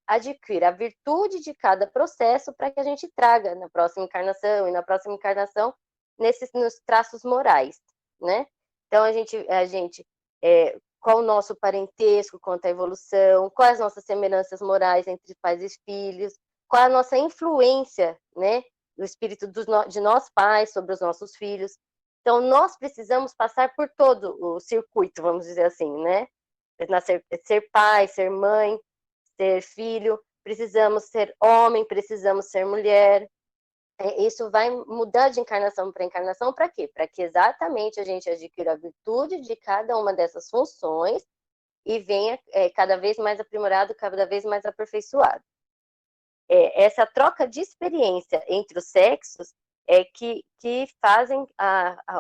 adquira a virtude de cada processo para que a gente traga na próxima encarnação e na próxima encarnação nos traços morais, né? Então, a gente qual o nosso parentesco quanto à evolução, quais as nossas semelhanças morais entre pais e filhos, qual a nossa influência, né, do espírito de nós pais sobre os nossos filhos. Então, nós precisamos passar por todo o circuito, vamos dizer assim, né? Ser pai, ser mãe, ser filho, precisamos ser homem, precisamos ser mulher. Isso vai mudar de encarnação para encarnação para quê? Para que exatamente a gente adquira a virtude de cada uma dessas funções e venha cada vez mais aprimorado, cada vez mais aperfeiçoado. Essa troca de experiência entre os sexos é que fazem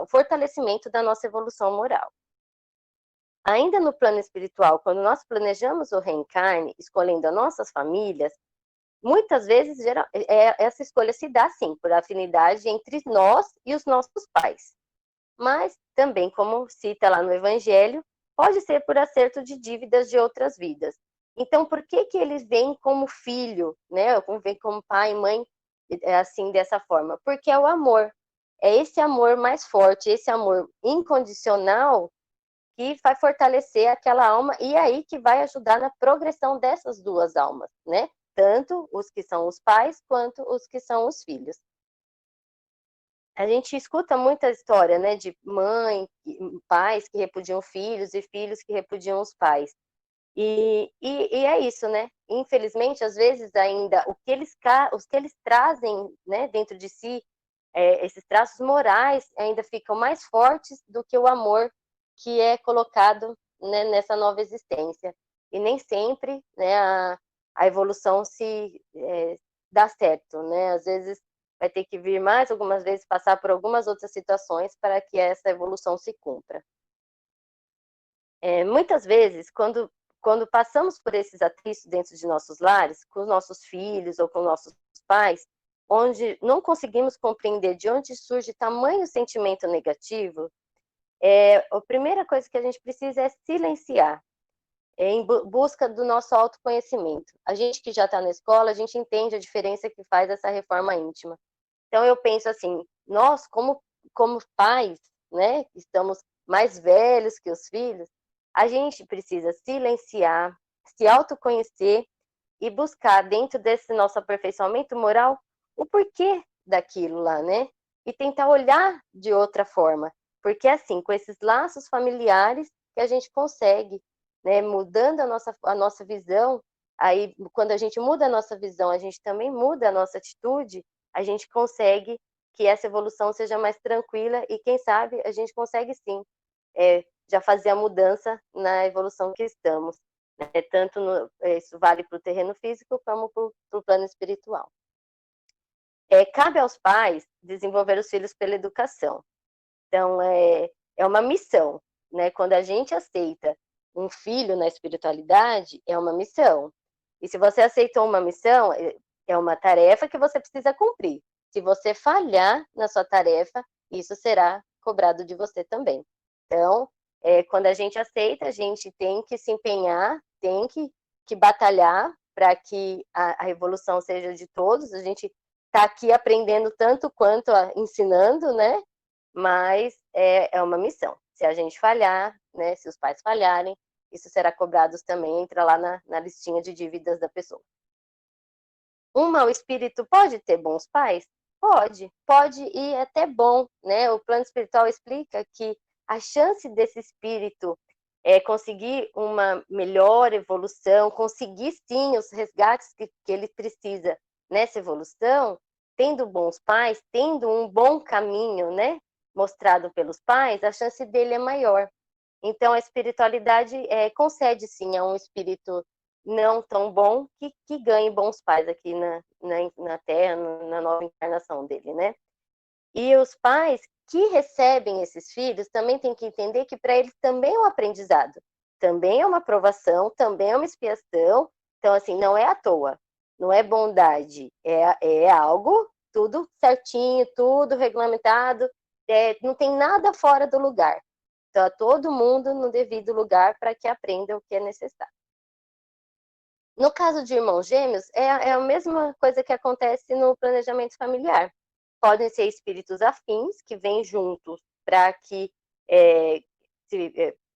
o fortalecimento da nossa evolução moral. Ainda no plano espiritual, quando nós planejamos o reencarne, escolhendo as nossas famílias, muitas vezes essa escolha se dá, sim, por afinidade entre nós e os nossos pais. Mas também, como cita lá no Evangelho, pode ser por acerto de dívidas de outras vidas. Então, por que eles vêm como filho, né? Ou vêm como pai e mãe, assim, dessa forma? Porque é o amor. É esse amor mais forte, esse amor incondicional que vai fortalecer aquela alma e aí que vai ajudar na progressão dessas duas almas, né? Tanto os que são os pais, quanto os que são os filhos. A gente escuta muita história, né, de mãe, pais que repudiam filhos e filhos que repudiam os pais. E é isso, né? Infelizmente, às vezes ainda os que eles trazem, né, dentro de si, esses traços morais ainda ficam mais fortes do que o amor que é colocado, né, nessa nova existência. E nem sempre, né, a evolução dá certo, né? Às vezes vai ter que vir mais algumas vezes, passar por algumas outras situações para que essa evolução se cumpra. Muitas vezes, quando passamos por esses atritos dentro de nossos lares, com os nossos filhos ou com nossos pais, onde não conseguimos compreender de onde surge tamanho sentimento negativo, a primeira coisa que a gente precisa é silenciar, em busca do nosso autoconhecimento. A gente que já está na escola, a gente entende a diferença que faz essa reforma íntima. Então, eu penso assim, nós, como pais, né, estamos mais velhos que os filhos, a gente precisa silenciar, se autoconhecer e buscar, dentro desse nosso aperfeiçoamento moral, o porquê daquilo lá, né? E tentar olhar de outra forma. Porque, assim, com esses laços familiares que a gente consegue, né, mudando a nossa visão, aí, quando a gente muda a nossa visão, a gente também muda a nossa atitude, a gente consegue que essa evolução seja mais tranquila e, quem sabe, a gente consegue, sim, já fazer a mudança na evolução que estamos. Né? Tanto isso vale para o terreno físico como para o plano espiritual. Cabe aos pais desenvolver os filhos pela educação. Então, é uma missão, né? Quando a gente aceita um filho na espiritualidade, é uma missão. E se você aceitou uma missão, é uma tarefa que você precisa cumprir. Se você falhar na sua tarefa, isso será cobrado de você também. Então, quando a gente aceita, a gente tem que se empenhar, tem que batalhar para que a evolução seja de todos. A gente está aqui aprendendo tanto quanto ensinando, né? Mas é uma missão. Se a gente falhar, né? Se os pais falharem, isso será cobrado também, entra lá na listinha de dívidas da pessoa. Um mau espírito pode ter bons pais? Pode e até bom, né? O plano espiritual explica que a chance desse espírito conseguir uma melhor evolução, conseguir sim os resgates que ele precisa nessa evolução, tendo bons pais, tendo um bom caminho, né, mostrado pelos pais, a chance dele é maior. Então, a espiritualidade concede sim a um espírito não tão bom que ganhe bons pais aqui na Terra, na nova encarnação dele, né? E os pais que recebem esses filhos também têm que entender que para eles também é um aprendizado, também é uma provação, também é uma expiação. Então, assim, não é à toa, não é bondade, é algo tudo certinho, tudo regulamentado, não tem nada fora do lugar. Então, todo mundo no devido lugar para que aprenda o que é necessário. No caso de irmãos gêmeos, é a mesma coisa que acontece no planejamento familiar. Podem ser espíritos afins que vêm juntos para que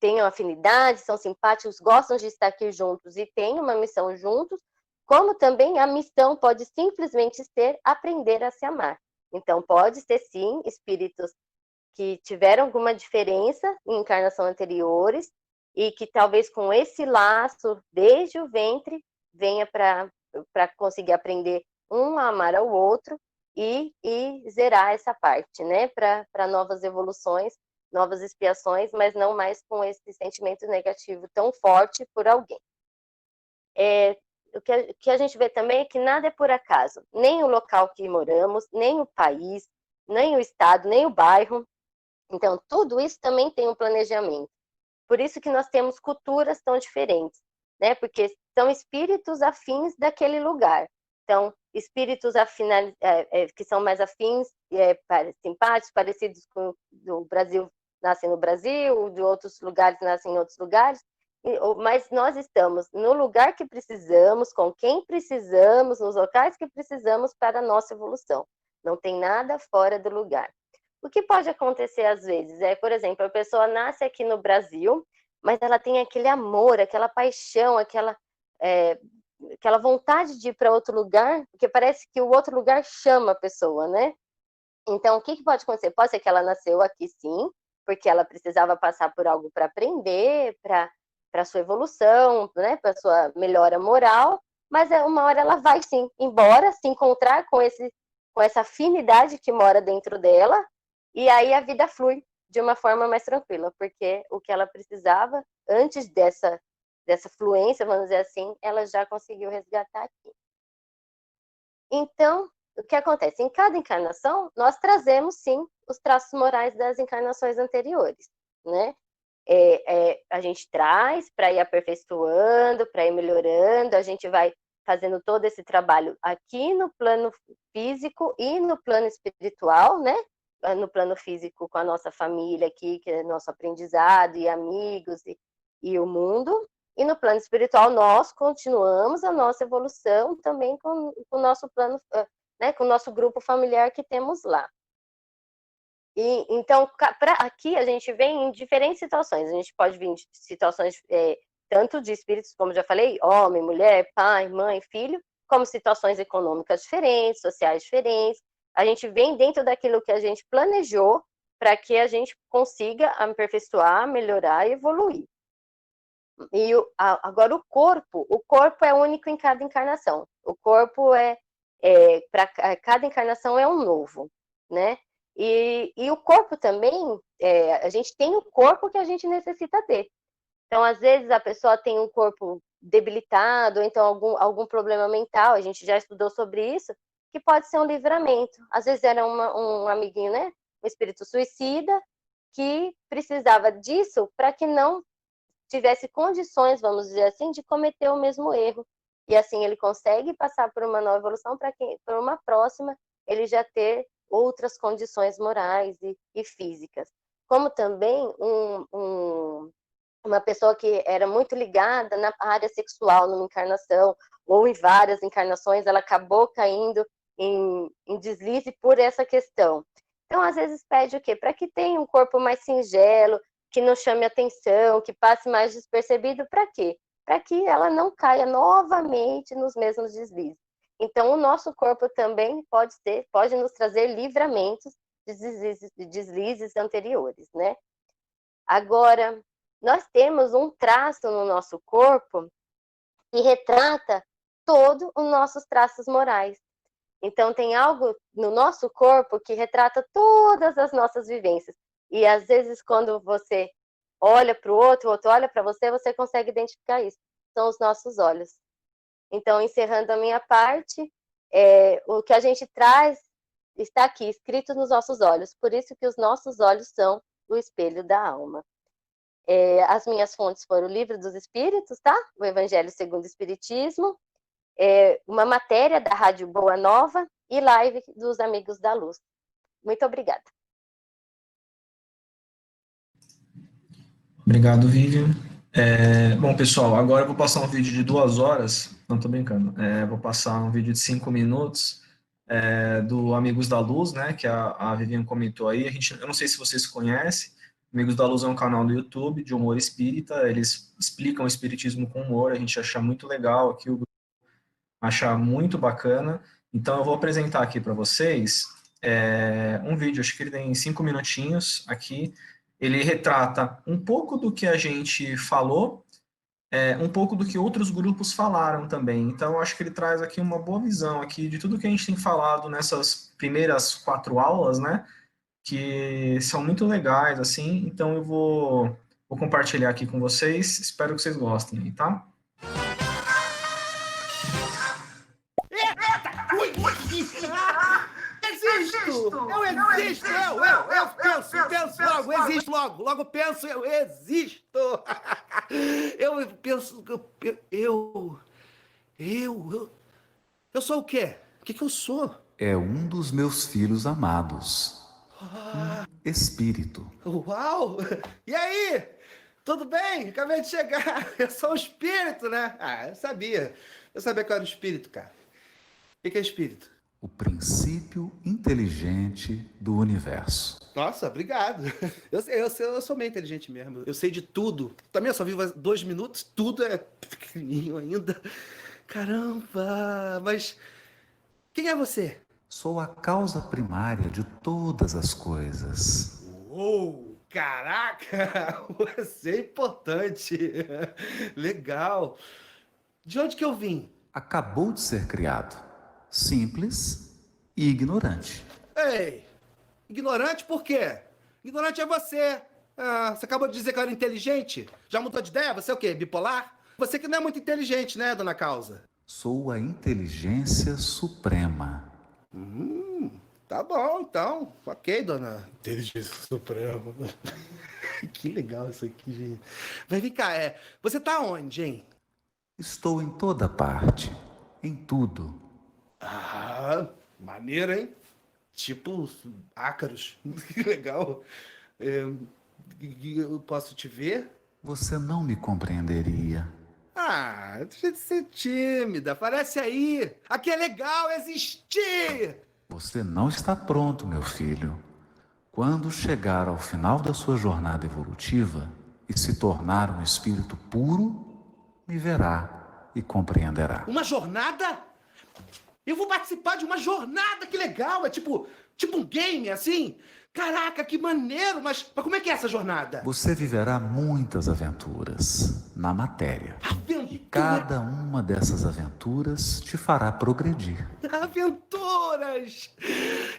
tenham afinidade, são simpáticos, gostam de estar aqui juntos e têm uma missão juntos, como também a missão pode simplesmente ser aprender a se amar. Então, pode ser, sim, espíritos que tiveram alguma diferença em encarnação anteriores e que talvez com esse laço, desde o ventre, venha para conseguir aprender um a amar ao outro e zerar essa parte, né? Para novas evoluções, novas expiações, mas não mais com esse sentimento negativo tão forte por alguém. O que a gente vê também é que nada é por acaso, nem o local que moramos, nem o país, nem o estado, nem o bairro. Então, tudo isso também tem um planejamento. Por isso que nós temos culturas tão diferentes, né? Porque são espíritos afins daquele lugar. Então, espíritos que são mais afins, simpáticos, parecidos com o Brasil, nascem no Brasil, de outros lugares nascem em outros lugares, mas nós estamos no lugar que precisamos, com quem precisamos, nos locais que precisamos para a nossa evolução. Não tem nada fora do lugar. O que pode acontecer às vezes por exemplo, a pessoa nasce aqui no Brasil, mas ela tem aquele amor, aquela paixão, aquela vontade de ir para outro lugar, porque parece que o outro lugar chama a pessoa, né? Então, o que pode acontecer? Pode ser que ela nasceu aqui, sim, porque ela precisava passar por algo para aprender, para sua evolução, né? Para sua melhora moral, mas uma hora ela vai, sim, embora, se encontrar com essa afinidade que mora dentro dela, e aí a vida flui de uma forma mais tranquila, porque o que ela precisava, antes dessa fluência, vamos dizer assim, ela já conseguiu resgatar aqui. Então, o que acontece? Em cada encarnação, nós trazemos, sim, os traços morais das encarnações anteriores, né? A gente traz para ir aperfeiçoando, para ir melhorando, a gente vai fazendo todo esse trabalho aqui no plano físico e no plano espiritual, né? No plano físico com a nossa família aqui, que é nosso aprendizado e amigos e o mundo, e no plano espiritual nós continuamos a nossa evolução também com o nosso plano, né, com o nosso grupo familiar que temos lá. E então, aqui a gente vem em diferentes situações, a gente pode vir em situações tanto de espíritos, como já falei, homem, mulher, pai, mãe, filho, como situações econômicas diferentes, sociais diferentes. A gente vem dentro daquilo que a gente planejou para que a gente consiga aperfeiçoar, melhorar e evoluir. E agora o corpo é único em cada encarnação. O corpo para cada encarnação é um novo, né? E o corpo também, a gente tem o corpo que a gente necessita ter. Então, às vezes, a pessoa tem um corpo debilitado, ou então algum problema mental, a gente já estudou sobre isso, que pode ser um livramento. Às vezes era um amiguinho, né? Um espírito suicida, que precisava disso para que não tivesse condições, vamos dizer assim, de cometer o mesmo erro. E assim ele consegue passar por uma nova evolução para que, por uma próxima, ele já ter outras condições morais e físicas. Como também uma pessoa que era muito ligada na área sexual, numa encarnação, ou em várias encarnações, ela acabou caindo em deslize por essa questão. Então, às vezes, pede o quê? Para que tenha um corpo mais singelo, que não chame atenção, que passe mais despercebido, para quê? Para que ela não caia novamente nos mesmos deslizes. Então, o nosso corpo também pode nos trazer livramentos de deslizes anteriores, né? Agora, nós temos um traço no nosso corpo que retrata todos os nossos traços morais. Então, tem algo no nosso corpo que retrata todas as nossas vivências. E, às vezes, quando você olha para o outro olha para você, você consegue identificar isso. São os nossos olhos. Então, encerrando a minha parte, o que a gente traz está aqui, escrito nos nossos olhos. Por isso que os nossos olhos são o espelho da alma. As minhas fontes foram o Livro dos Espíritos, tá? O Evangelho segundo o Espiritismo, uma matéria da Rádio Boa Nova e live dos Amigos da Luz. Muito obrigada. Obrigado, Vivian. Bom, pessoal, agora eu vou passar um vídeo de 2 horas, não estou brincando, vou passar um vídeo de 5 minutos do Amigos da Luz, né, que a Vivian comentou aí. Eu não sei se vocês conhecem, Amigos da Luz é um canal do YouTube de humor espírita, eles explicam o espiritismo com humor, a gente acha muito legal aqui, o grupo acha muito bacana. Então eu vou apresentar aqui para vocês um vídeo, acho que ele tem 5 minutinhos aqui. Ele retrata um pouco do que a gente falou, um pouco do que outros grupos falaram também. Então eu acho que ele traz aqui uma boa visão aqui de tudo que a gente tem falado nessas primeiras 4 aulas, né? Que são muito legais, assim. Então eu vou compartilhar aqui com vocês. Espero que vocês gostem aí, tá? Existo! Eu existo! Eu penso logo, existo logo! Logo penso, eu existo! Eu penso, eu sou o quê? O que eu sou? É um dos meus filhos amados. Espírito. Uau! E aí? Tudo bem? Acabei de chegar. Eu sou um espírito, né? Ah, eu sabia. Eu sabia que eu era um espírito, cara. O que é espírito? O princípio inteligente do universo. Nossa, obrigado. Eu sou meio inteligente mesmo. Eu sei de tudo. Também eu só vivo 2 minutos, tudo é pequenininho ainda. Caramba, mas quem é você? Sou a causa primária de todas as coisas. Uou, caraca, você é importante. Legal. De onde que eu vim? Acabou de ser criado. Simples e ignorante. Ei, ignorante por quê? Ignorante é você. Ah, você acabou de dizer que eu era inteligente. Já mudou de ideia? Você é o quê, bipolar? Você que não é muito inteligente, né, dona Causa? Sou a inteligência suprema. Tá bom, então. Ok, dona Inteligência Suprema. Que legal isso aqui, gente. Mas vem cá, você tá onde, hein? Estou em toda parte, em tudo. Ah, maneiro, hein? Tipo ácaros. Que legal. Eu posso te ver? Você não me compreenderia. Ah, deixa de ser tímida. Aparece aí. Aqui é legal existir. Você não está pronto, meu filho. Quando chegar ao final da sua jornada evolutiva e se tornar um espírito puro, me verá e compreenderá. Uma jornada? Eu vou participar de uma jornada, que legal! É tipo um game, assim? Caraca, que maneiro! Mas como é que é essa jornada? Você viverá muitas aventuras na matéria. Aventura? E cada uma dessas aventuras te fará progredir. Aventuras!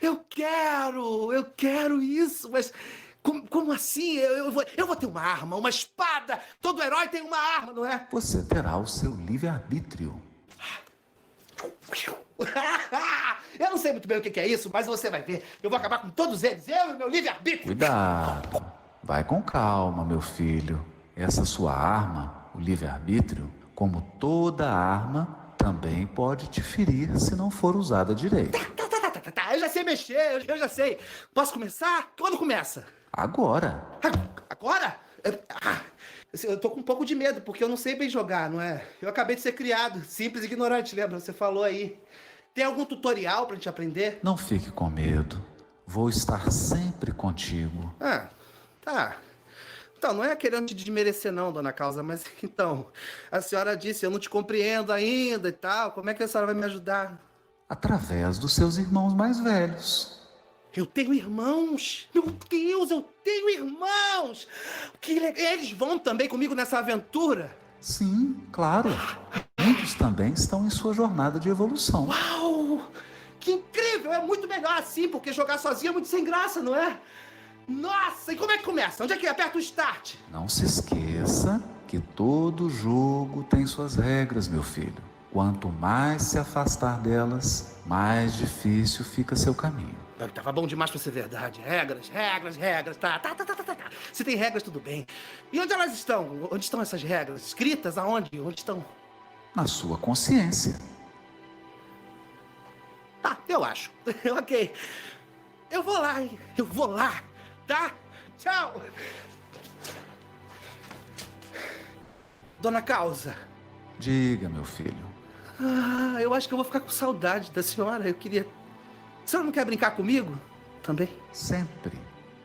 Eu quero isso, mas como assim? Eu vou ter uma arma, uma espada! Todo herói tem uma arma, não é? Você terá o seu livre-arbítrio. Eu não sei muito bem o que é isso, mas você vai ver. Eu vou acabar com todos eles, eu e meu livre-arbítrio. Cuidado. Vai com calma, meu filho. Essa sua arma, o livre-arbítrio, como toda arma, também pode te ferir se não for usada direito. Tá. Eu já sei mexer, eu já sei. Posso começar? Quando começa? Agora. Agora? Eu tô com um pouco de medo, porque eu não sei bem jogar, não é? Eu acabei de ser criado, simples e ignorante, lembra? Você falou aí. Tem algum tutorial pra gente aprender? Não fique com medo. Vou estar sempre contigo. Ah, tá. Então, não é querendo te desmerecer não, dona Causa, mas então, a senhora disse, eu não te compreendo ainda e tal, como é que a senhora vai me ajudar? Através dos seus irmãos mais velhos. Eu tenho irmãos! Meu Deus, eu tenho irmãos! Que legal! Eles vão também comigo nessa aventura? Sim, claro. Muitos também estão em sua jornada de evolução. Uau! Que incrível! É muito melhor assim, porque jogar sozinho é muito sem graça, não é? Nossa, e como é que começa? Onde é que aperta o start? Não se esqueça que todo jogo tem suas regras, meu filho. Quanto mais se afastar delas, mais difícil fica seu caminho. Tava bom demais pra ser verdade. Regras. Tá. Se tem regras, tudo bem. E onde elas estão? Onde estão essas regras? Escritas aonde? Onde estão? Na sua consciência. Tá, eu acho. Ok. Eu vou lá, hein? Eu vou lá, tá? Tchau! Dona Causa. Diga, meu filho. Ah, eu acho que eu vou ficar com saudade da senhora. Eu queria... A senhora não quer brincar comigo? Também? Sempre.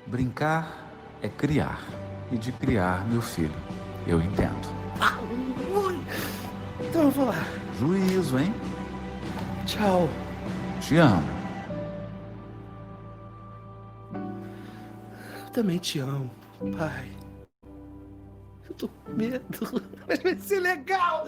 Brincar é criar. E de criar, meu filho, eu entendo. Então eu vou lá. Juízo, hein? Tchau. Te amo. Eu também te amo, pai. Eu tô com medo, mas vai ser legal.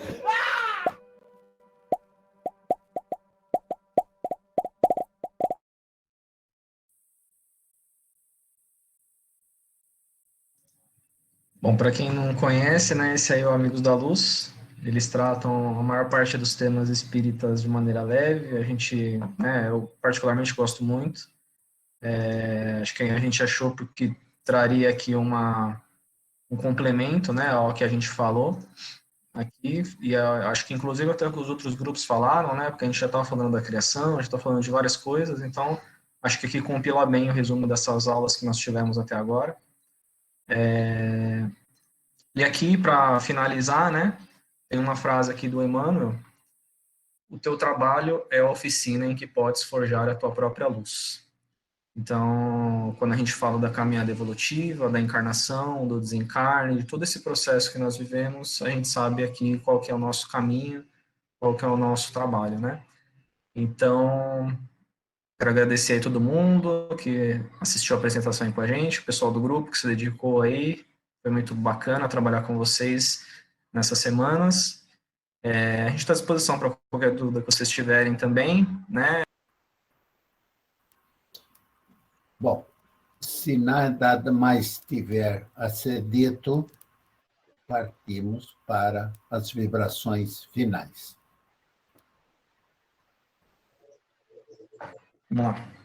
Bom, para quem não conhece, né, esse aí é o Amigos da Luz. Eles tratam a maior parte dos temas espíritas de maneira leve. A gente, né, eu particularmente gosto muito. Acho que a gente achou porque traria aqui um complemento, né, ao que a gente falou aqui. E acho que inclusive até que os outros grupos falaram, né, porque a gente já estava falando da criação, a gente está falando de várias coisas. Então, acho que aqui compila bem o resumo dessas aulas que nós tivemos até agora. E aqui, para finalizar, né, tem uma frase aqui do Emmanuel: o teu trabalho é a oficina em que podes forjar a tua própria luz. Então, quando a gente fala da caminhada evolutiva, da encarnação, do desencarne, de todo esse processo que nós vivemos, a gente sabe aqui qual que é o nosso caminho, qual que é o nosso trabalho, né? Então, quero agradecer aí todo mundo que assistiu a apresentação aí com a gente, o pessoal do grupo que se dedicou aí. Foi muito bacana trabalhar com vocês nessas semanas. A gente está à disposição para qualquer dúvida que vocês tiverem também, né? Bom, se nada mais tiver a ser dito, partimos para as vibrações finais. Vamos lá.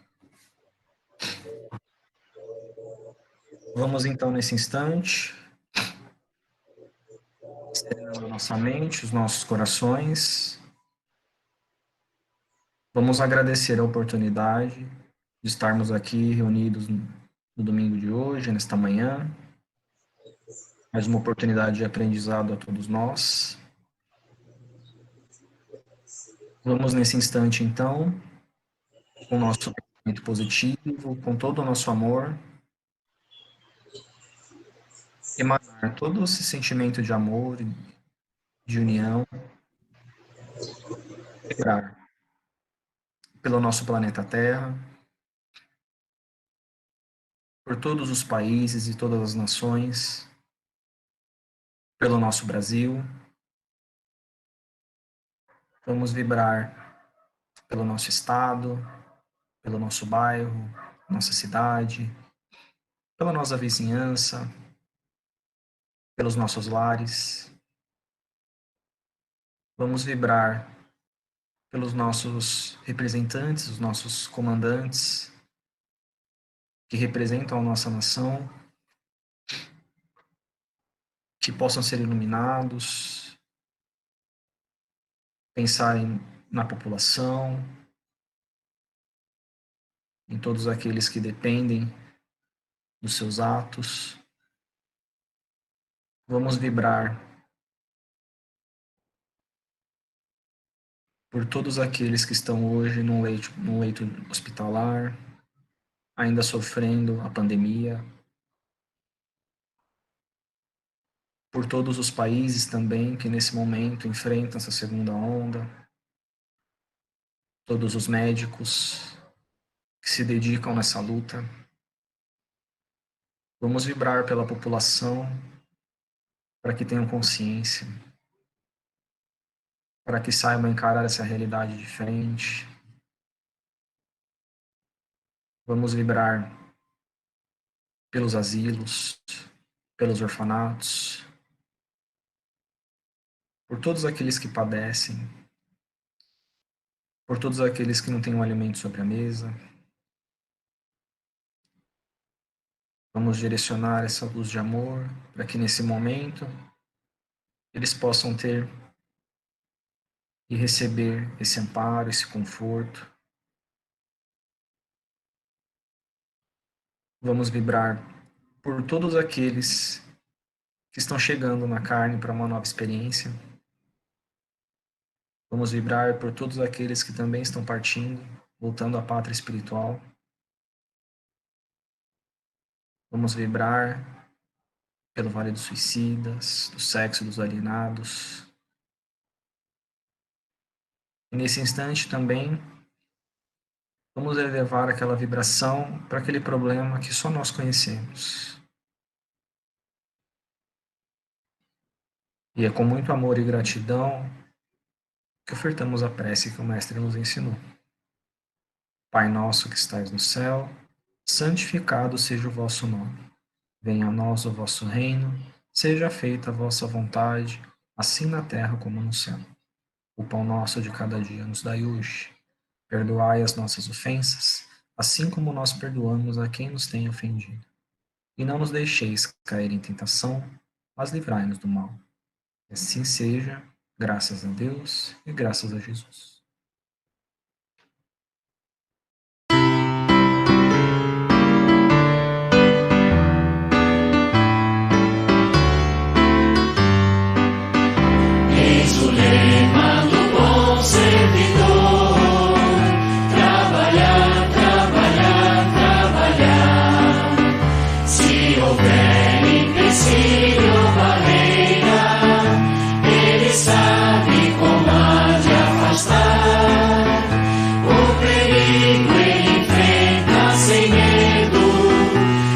Vamos então, nesse instante, serenando a nossa mente, os nossos corações. Vamos agradecer a oportunidade de estarmos aqui reunidos no domingo de hoje, nesta manhã. Mais uma oportunidade de aprendizado a todos nós. Vamos nesse instante, então, com o nosso pensamento positivo, com todo o nosso amor, emanar todo esse sentimento de amor, de união, vibrar pelo nosso planeta Terra, por todos os países e todas as nações, pelo nosso Brasil. Vamos vibrar pelo nosso estado, pelo nosso bairro, nossa cidade, pela nossa vizinhança, pelos nossos lares. Vamos vibrar pelos nossos representantes, os nossos comandantes, que representam a nossa nação, que possam ser iluminados, pensarem na população, em todos aqueles que dependem dos seus atos. Vamos vibrar por todos aqueles que estão hoje num leito hospitalar, ainda sofrendo a pandemia, por todos os países também que nesse momento enfrentam essa segunda onda, todos os médicos que se dedicam nessa luta. Vamos vibrar pela população para que tenham consciência, para que saibam encarar essa realidade de frente. Vamos vibrar pelos asilos, pelos orfanatos, por todos aqueles que padecem, por todos aqueles que não têm um alimento sobre a mesa. Vamos direcionar essa luz de amor para que nesse momento eles possam ter e receber esse amparo, esse conforto. Vamos vibrar por todos aqueles que estão chegando na carne para uma nova experiência. Vamos vibrar por todos aqueles que também estão partindo, voltando à pátria espiritual. Vamos vibrar pelo Vale dos Suicidas, do sexo dos alienados. E nesse instante também, vamos elevar aquela vibração para aquele problema que só nós conhecemos. E é com muito amor e gratidão que ofertamos a prece que o Mestre nos ensinou. Pai nosso que estais no céu, santificado seja o vosso nome. Venha a nós o vosso reino, seja feita a vossa vontade, assim na terra como no céu. O pão nosso de cada dia nos dai hoje. Perdoai as nossas ofensas, assim como nós perdoamos a quem nos tem ofendido. E não nos deixeis cair em tentação, mas livrai-nos do mal. Que assim seja, graças a Deus e graças a Jesus. Eis o lema do bom servidor: trabalhar, trabalhar, trabalhar. Se houver empecilho ou barreira, Ele sabe como há de afastar. O perigo Ele enfrenta sem medo,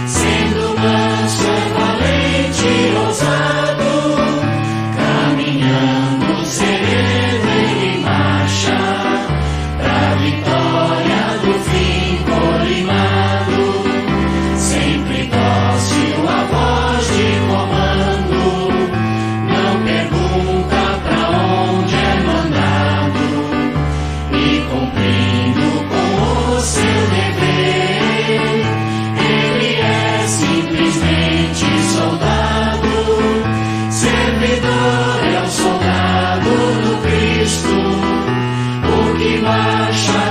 sendo manso, valente e ousado. Caminhando sereno Ele marcha, pra vitória do fim colimado. Sempre dócil a voz de comando, não pergunta pra onde é mandado. E cumprindo com o seu dever, Ele é simplesmente soldado. Servidor é o soldado do Cristo, o que marcha